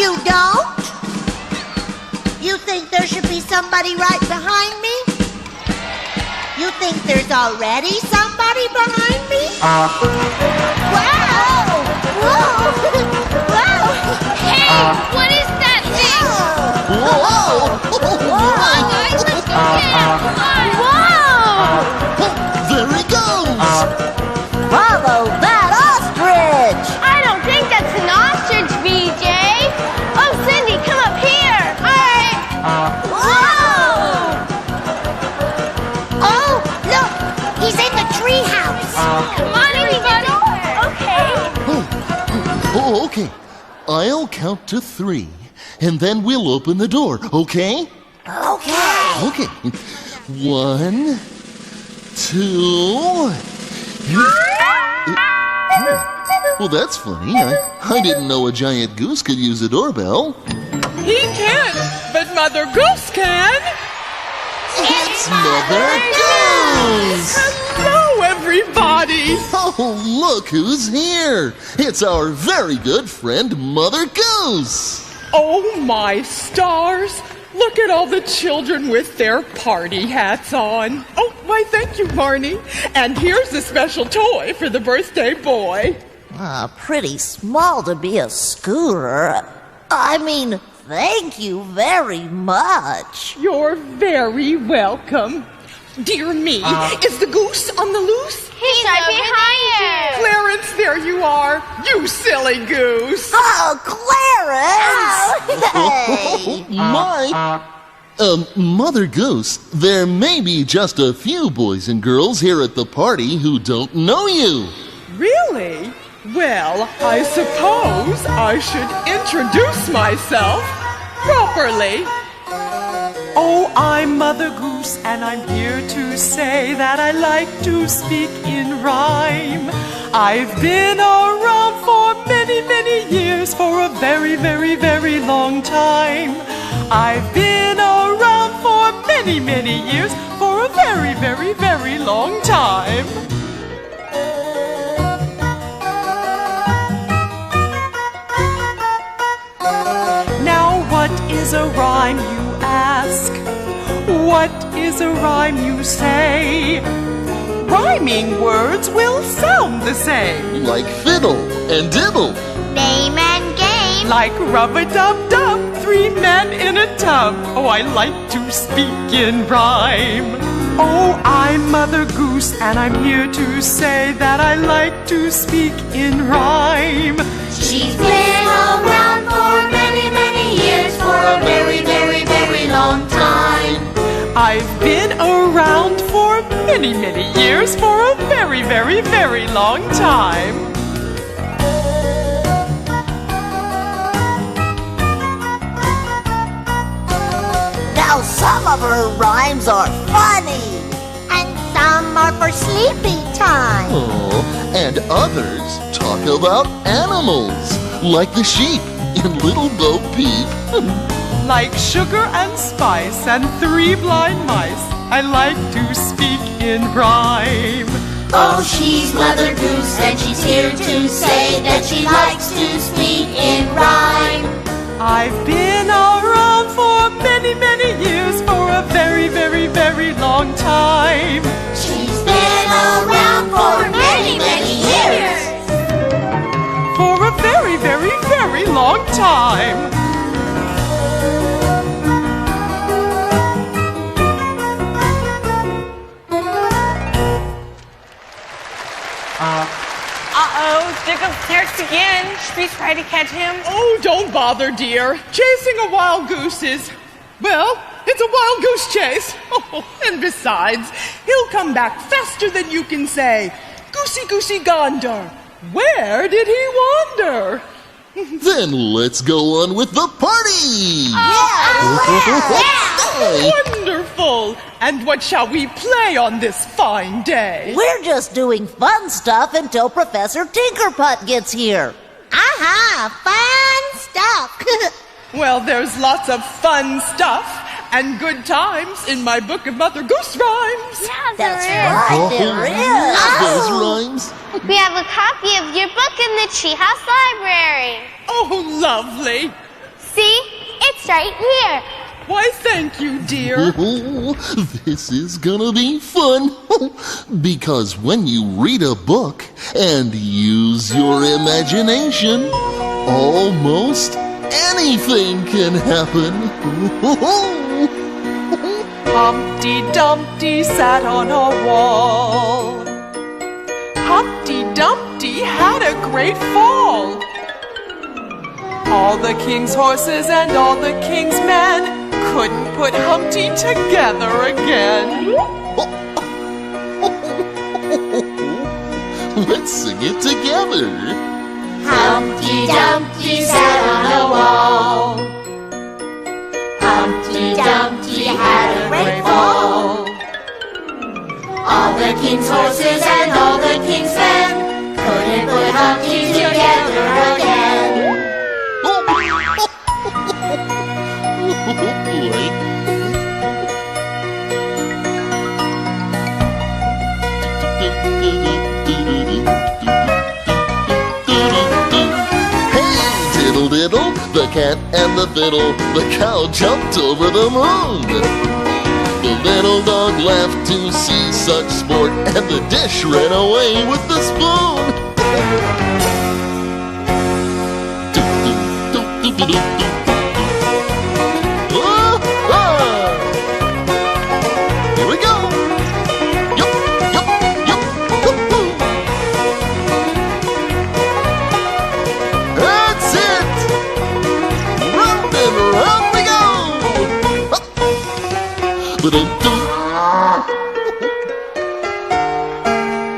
You don't? You think there should be somebody right behind me? You think there's already somebody behind me? Wow! Whoa! Whoa! Hey, what is that thing? Whoa! Come on, guys, let's go get him. Come on. Whoa! There he goes! Follow that ostrich! I don't think that's an ostrich, BJ. Oh, Cindy, come up here. All right. Whoa! Oh, look! He's in the treehouse. Come on, everybody. Okay. Oh, okay. I'll count to 3, and then we'll open the door, okay? Okay. Okay. 1, 2... Well, that's funny. I didn't know a giant goose could use a doorbell. He can't, but Mother Goose can. It's Mother Goose! Hello, everybody! Oh, look who's here! It's our very good friend, Mother Goose! Oh, my stars! Look at all the children with their party hats on. Oh, why, thank you, Barney. And here's a special toy for the birthday boy. Pretty small to be a scooter. I mean, thank you very much. You're very welcome. Dear me, is the goose on the loose? He's right behind you. Clarence, there you are. You silly goose. Oh, Clarence! Oh, my! Mother Goose, there may be just a few boys and girls here at the party who don't know you. Really? Well, I suppose I should introduce myself properly. Oh, I'm Mother Goose, and I'm here to say that I like to speak in rhyme. I've been around for many, many years, for a very, very, very long time. I've been around for many, many years, for a very, very, very long time. Now, what is a rhyme, you ask? What is a rhyme, you say? Rhyming words will sound the same. Like fiddle and diddle. Name and game. Like rub-a-dub-dub, 3 men in a tub. Oh, I like to speak in rhyme. Oh, I'm Mother Goose, and I'm here to say that I like to speak in rhyme. She's been around for many, many years, for a very, very, very long time. I've been around for many, many years, for a very, very, very long time. Now some of her rhymes are funny. And some are for sleepy time. Oh, and others talk about animals, like the sheep in Little Bo Peep. Like sugar and spice and 3 blind mice, I like to speak in rhyme. Oh, she's Mother Goose, and she's here to say that she likes to speak in rhyme. I've been around for many, many years, for a very, very, very long time. She's been around for many, many years. For a very, very, very long time. Uh-oh, Dick upstairs again. Should we try to catch him? Oh, don't bother, dear. Chasing a wild goose is, well, it's a wild goose chase. Oh, and besides, he'll come back faster than you can say, "Goosey, goosey, gander, where did he wander?" Then let's go on with the party! Wonderful! And what shall we play on this fine day? We're just doing fun stuff until Professor Tinkerputt gets here. Aha, fun stuff. Well, there's lots of fun stuff and good times in my book of Mother Goose rhymes. Yeah, That's there is. right, there is. Those rhymes. We have a copy of your book in the Treehouse Library. Oh, lovely. See? It's right here. Why, thank you, dear. Oh, this is gonna be fun. Because when you read a book and use your imagination, almost anything can happen. Humpty Dumpty sat on a wall. Humpty Dumpty had a great fall. All the king's horses and all the king's men couldn't put Humpty together again. Let's sing it together. Humpty Dumpty sat on a wall. Humpty Dumpty had a great fall. All the king's horses and all the king's men couldn't put Humpty together again. Hey, diddle diddle, the cat and the fiddle, the cow jumped over the moon. The little dog laughed to see such sport, and the dish ran away with the spoon. Here we go. Yup, yup, yup, woo-hoo. That's it. Round and round we go. Ba-dum-dum.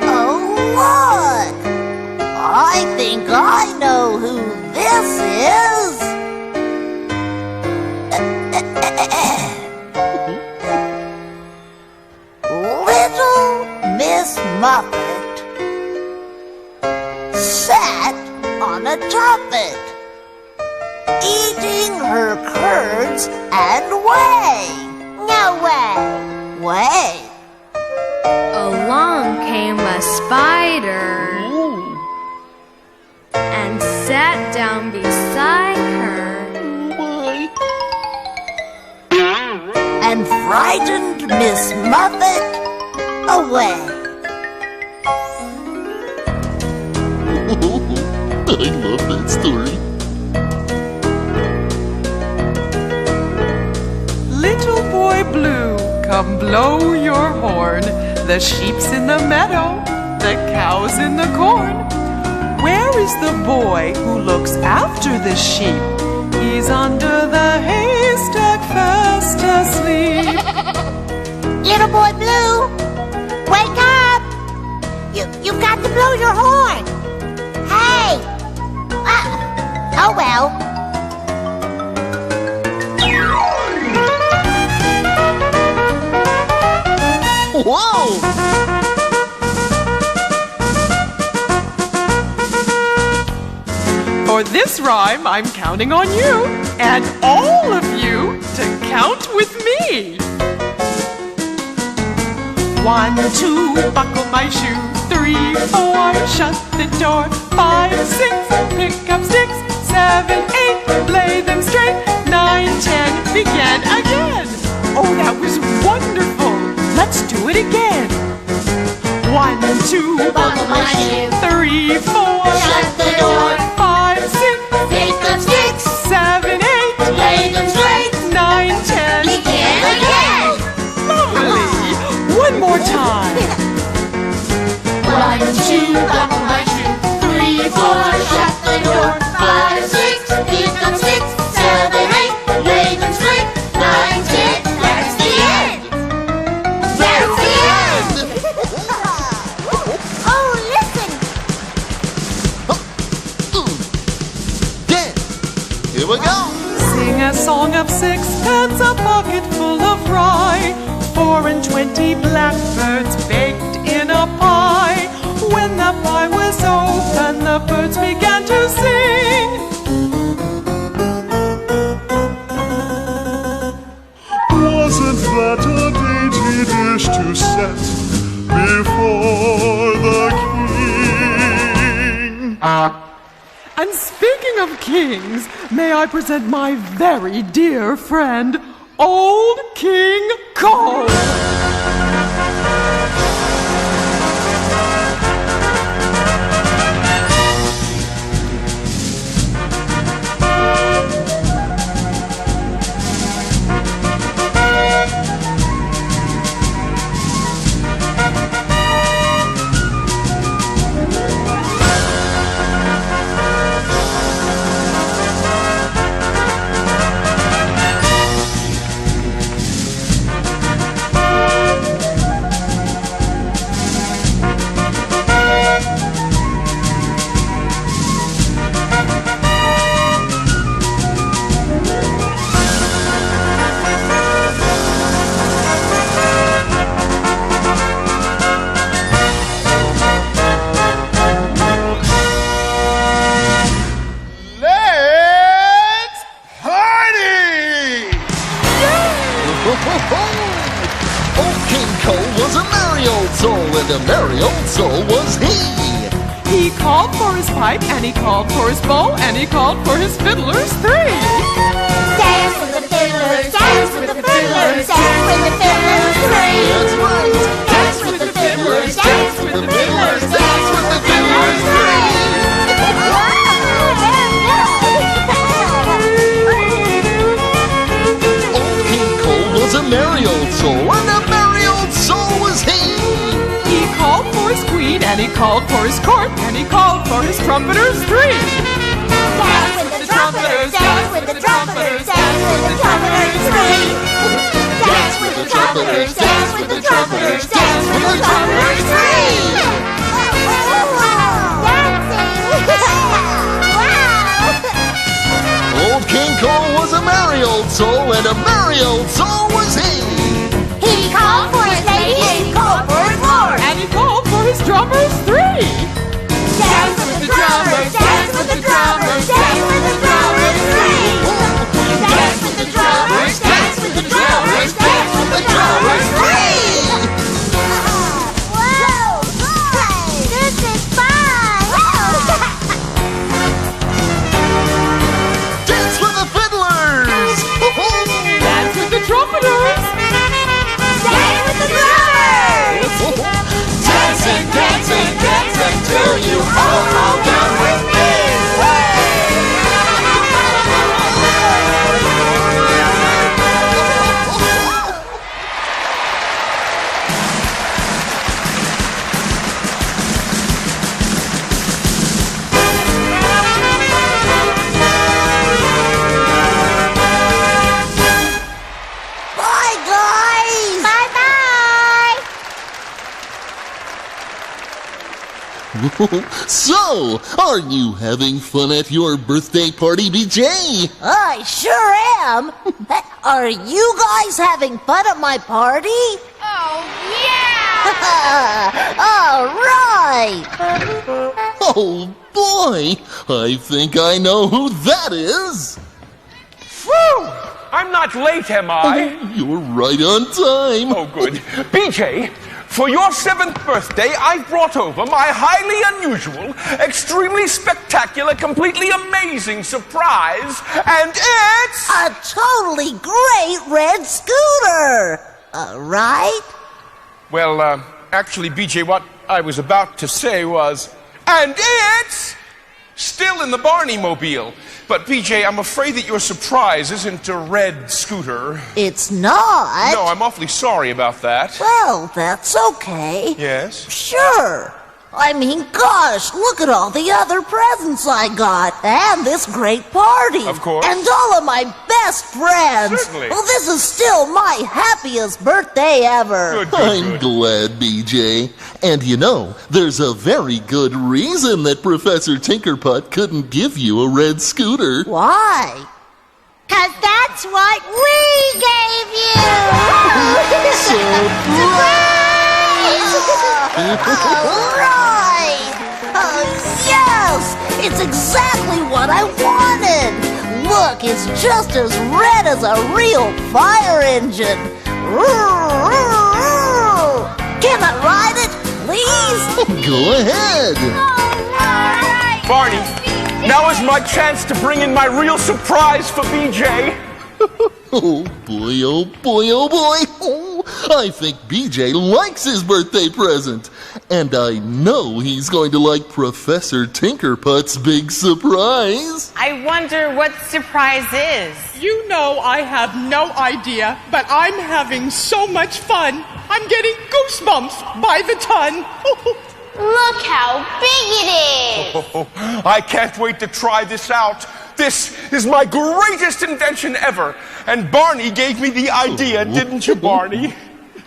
Oh, look! I think I know who this is. Little Miss Muffet sat on a tuffet, eating her curds and whey. No way. Whey. Along came a spider and sat down beside her. And frightened Miss Muffet away. I love that story. Little boy blue, come blow your horn. The sheep's in the meadow, the cow's in the corn. Where is the boy who looks after the sheep? He's under the haystack fast asleep. Little boy blue, wake up. You've got to blow your horn. Hey. Oh well. Whoa! For this rhyme, I'm counting on you and all of you to count with me. 1, 2, buckle my shoe. 3, 4, shut the door. 5, 6, pick up sticks. 7, 8, lay them straight. 9, 10, begin again. Oh, that was wonderful. Let's do it again. 1, 2, Buckle my shoe. 3, 4, Shut the door. 5, 6, Pick up sticks. 7, 8, Lay them straight. 9, 10, Begin again. Lovely. One more time. 1, 2, buckle my shoe. 3, 4, shut the door. 5, 6, pick up sticks. 7, 8, lay them straight. 9, 10, that's the end. That's the end. Oh, listen. Yeah, here we go. Sing a song of sixpence, a pocket full of rye. 4 and 20 blackbirds baked in a pie. When the pie was open, the birds began to sing. Wasn't that a dainty dish to set before the king? And speaking of kings, may I present my very dear friend, Old King Cole. Old King Cole was a merry merry old soul, and a merry old soul was he. He called for his pipe, and he called for his bowl, and he called for his fiddlers three. Dance with the fiddlers, dance with the fiddlers, dance with the fiddlers three. That's right. Dance with the fiddlers, dance with the fiddlers, dance with the fiddlers three. Old King Cole was a merry old soul, and a merry old soul was he. He called for his queen, and he called for his court, and he called for his trumpeters three. Dance with the trumpeters, dance with the trumpeters, dance with the trumpeters three. Dance with the trumpeters, dance with the trumpeters, dance with the trumpeters three. Old King Cole was a merry old soul, and a merry old soul was he. He called for his lady, he called for his lord, and he called for his drummers three. Dance with the drummers, dance with the drummers, dance with the drummers three. Dance with the drummers, dance with the drummers, dance with the drummers three. Whoa, boy, this is fun. Dance with the fiddlers. Dance with the trumpeters. Dance with the drummers. Dancing, dancing, dancing till you all fall down with me. Bye, guys! Bye-bye. So, are you having fun at your birthday party, BJ? I sure am. Are you guys having fun at my party? Oh, yeah! All right. Oh boy, I think I know who that is. Whew! I'm not late, am I? You're right on time. Oh, good. BJ, for your 7th birthday, I've brought over my highly unusual, extremely spectacular, completely amazing surprise, and it's... A totally great red scooter. Right? Well, actually, BJ, what I was about to say was... And it's... still in the Barney mobile. But, BJ, I'm afraid that your surprise isn't a red scooter. It's not. No, I'm awfully sorry about that. Well, that's okay. Yes? Sure. I mean, gosh, look at all the other presents I got. And this great party. Of course. And all of my best friends. Certainly. Well, this is still my happiest birthday ever. Good, good, I'm good. glad, BJ. And you know, there's a very good reason that Professor Tinkerputt couldn't give you a red scooter. Why? 'Cause that's what we gave you. All right! Oh, yes! It's exactly what I wanted! Look, it's just as red as a real fire engine! Can I ride it, please? Go ahead. Barney, now is my chance to bring in my real surprise for BJ. Oh boy, oh boy, oh boy. Oh, I think BJ likes his birthday present. And I know he's going to like Professor Tinkerputt's big surprise. I wonder what surprise is. You know I have no idea, but I'm having so much fun. I'm getting goosebumps by the ton. Look how big it is! Oh, I can't wait to try this out. This is my greatest invention ever. And Barney gave me the idea, didn't you, Barney?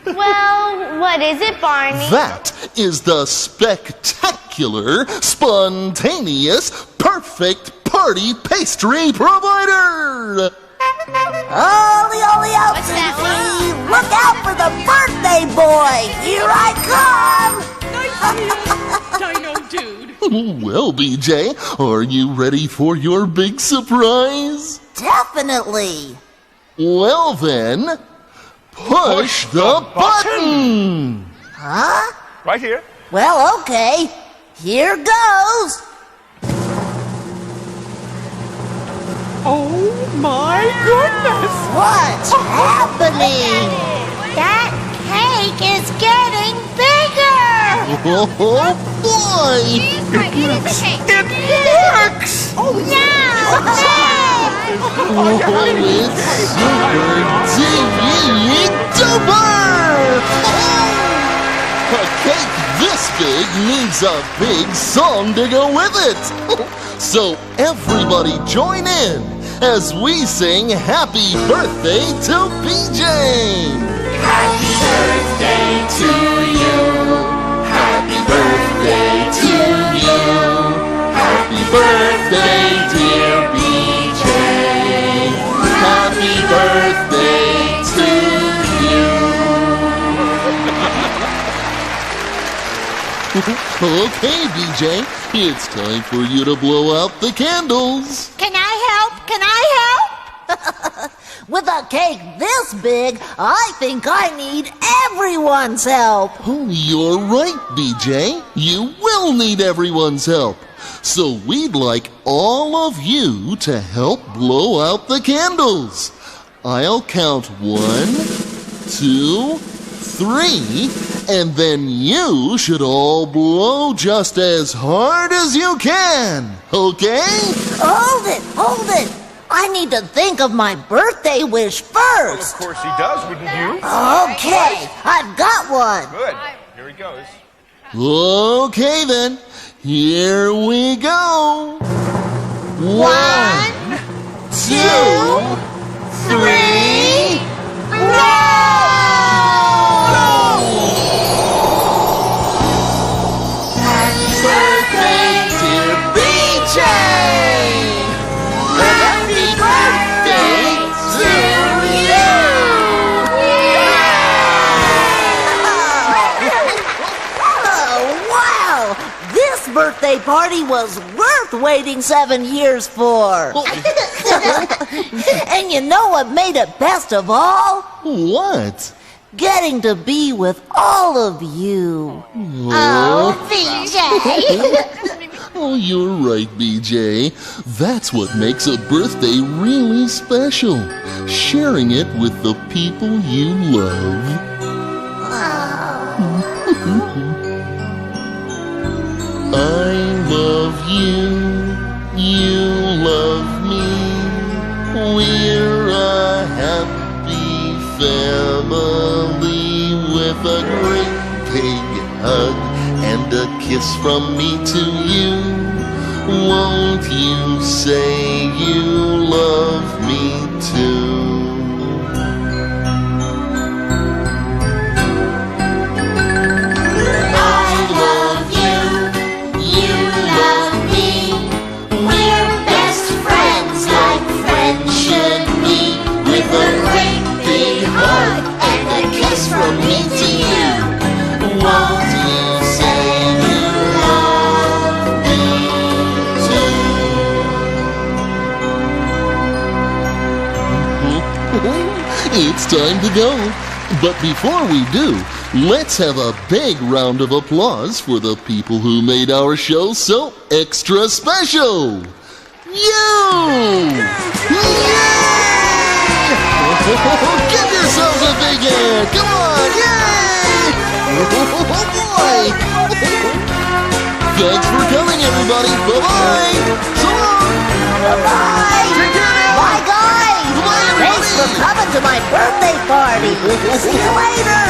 Well, what is it, Barney? That is the spectacular, spontaneous, perfect party pastry provider! Ollie, ollie, out, What's that Susie! Look out for the birthday boy! Here I come! Dino dude. Well, BJ, are you ready for your big surprise? Definitely! Well then, push the button! Huh? Right here. Well, okay. Here goes. Oh my goodness! What's happening? That cake is getting bigger! Oh, boy! It works! Oh, no! Oh, it's Super-Dee-Duper! A cake this big needs a big song to go with it. So everybody join in as we sing Happy Birthday to BJ! Happy birthday to you. Happy birthday to you. Happy birthday, dear BJ. Happy birthday to you. Okay, BJ, it's time for you to blow out the candles. Can I help? Can I help? With a cake this big, I think I need everyone's help. Oh, you're right, BJ. You will need everyone's help. So we'd like all of you to help blow out the candles. I'll count 1, 2, 3, and then you should all blow just as hard as you can, okay? Hold it, hold it. I need to think of my birthday wish Well, of first. course he does, wouldn't you? Okay, I've got one. Good. Here he goes. Okay then, here we go. 1, 2, 3, Happy birthday, dear BJ. Happy birthday to you. Oh, wow! This birthday party was worth waiting 7 years for. And you know what made it best of all? What? Getting to be with all of you. Oh, BJ! Oh, you're right, BJ. That's what makes a birthday really special. Sharing it with the people you love. I love you. You love me. We're a happy family with a great big hug and a kiss from me to you. Won't you say you love me too? I love you. You love me. We're best friends like friends should be. With a great big hug and a kiss from me to you. Won't you say you love me too? It's time to go. But before we do, let's have a big round of applause for the people who made our show so extra special. You! Yay! Give yourselves a big hand! Come on! Yay! Oh boy! Thanks for coming, everybody. Bye-bye! So long! Bye-bye! Take care now! Bye, guys! Bye, Thanks for coming to my birthday party. See you later.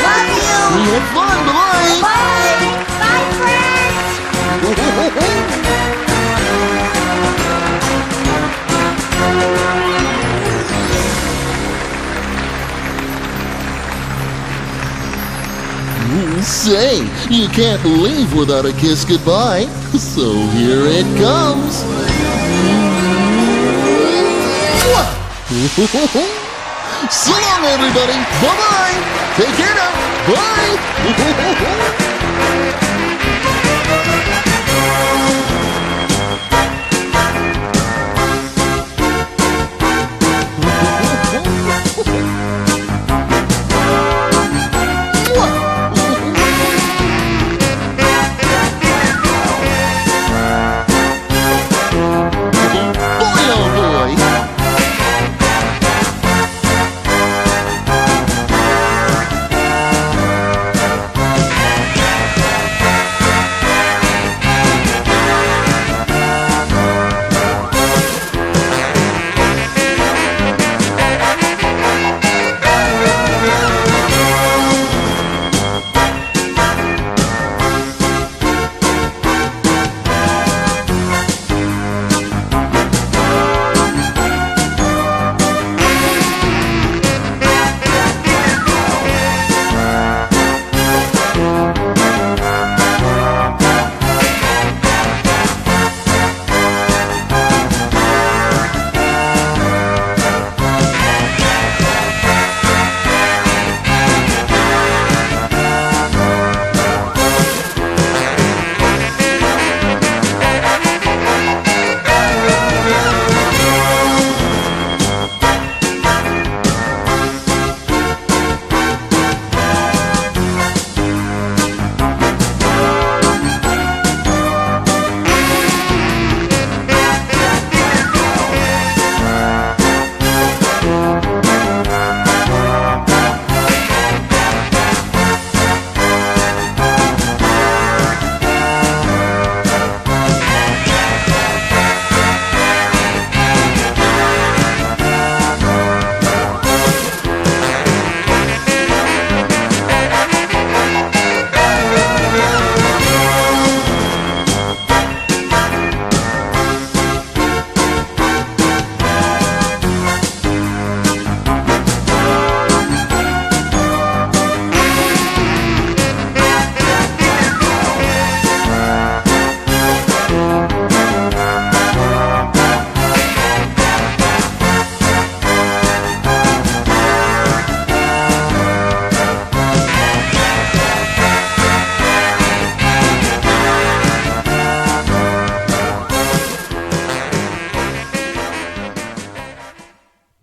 Love you. We had fun. Bye-bye! Bye. Bye, friends! Say, you can't leave without a kiss goodbye. So here it comes. So long, everybody. Bye-bye. Take care now. Bye.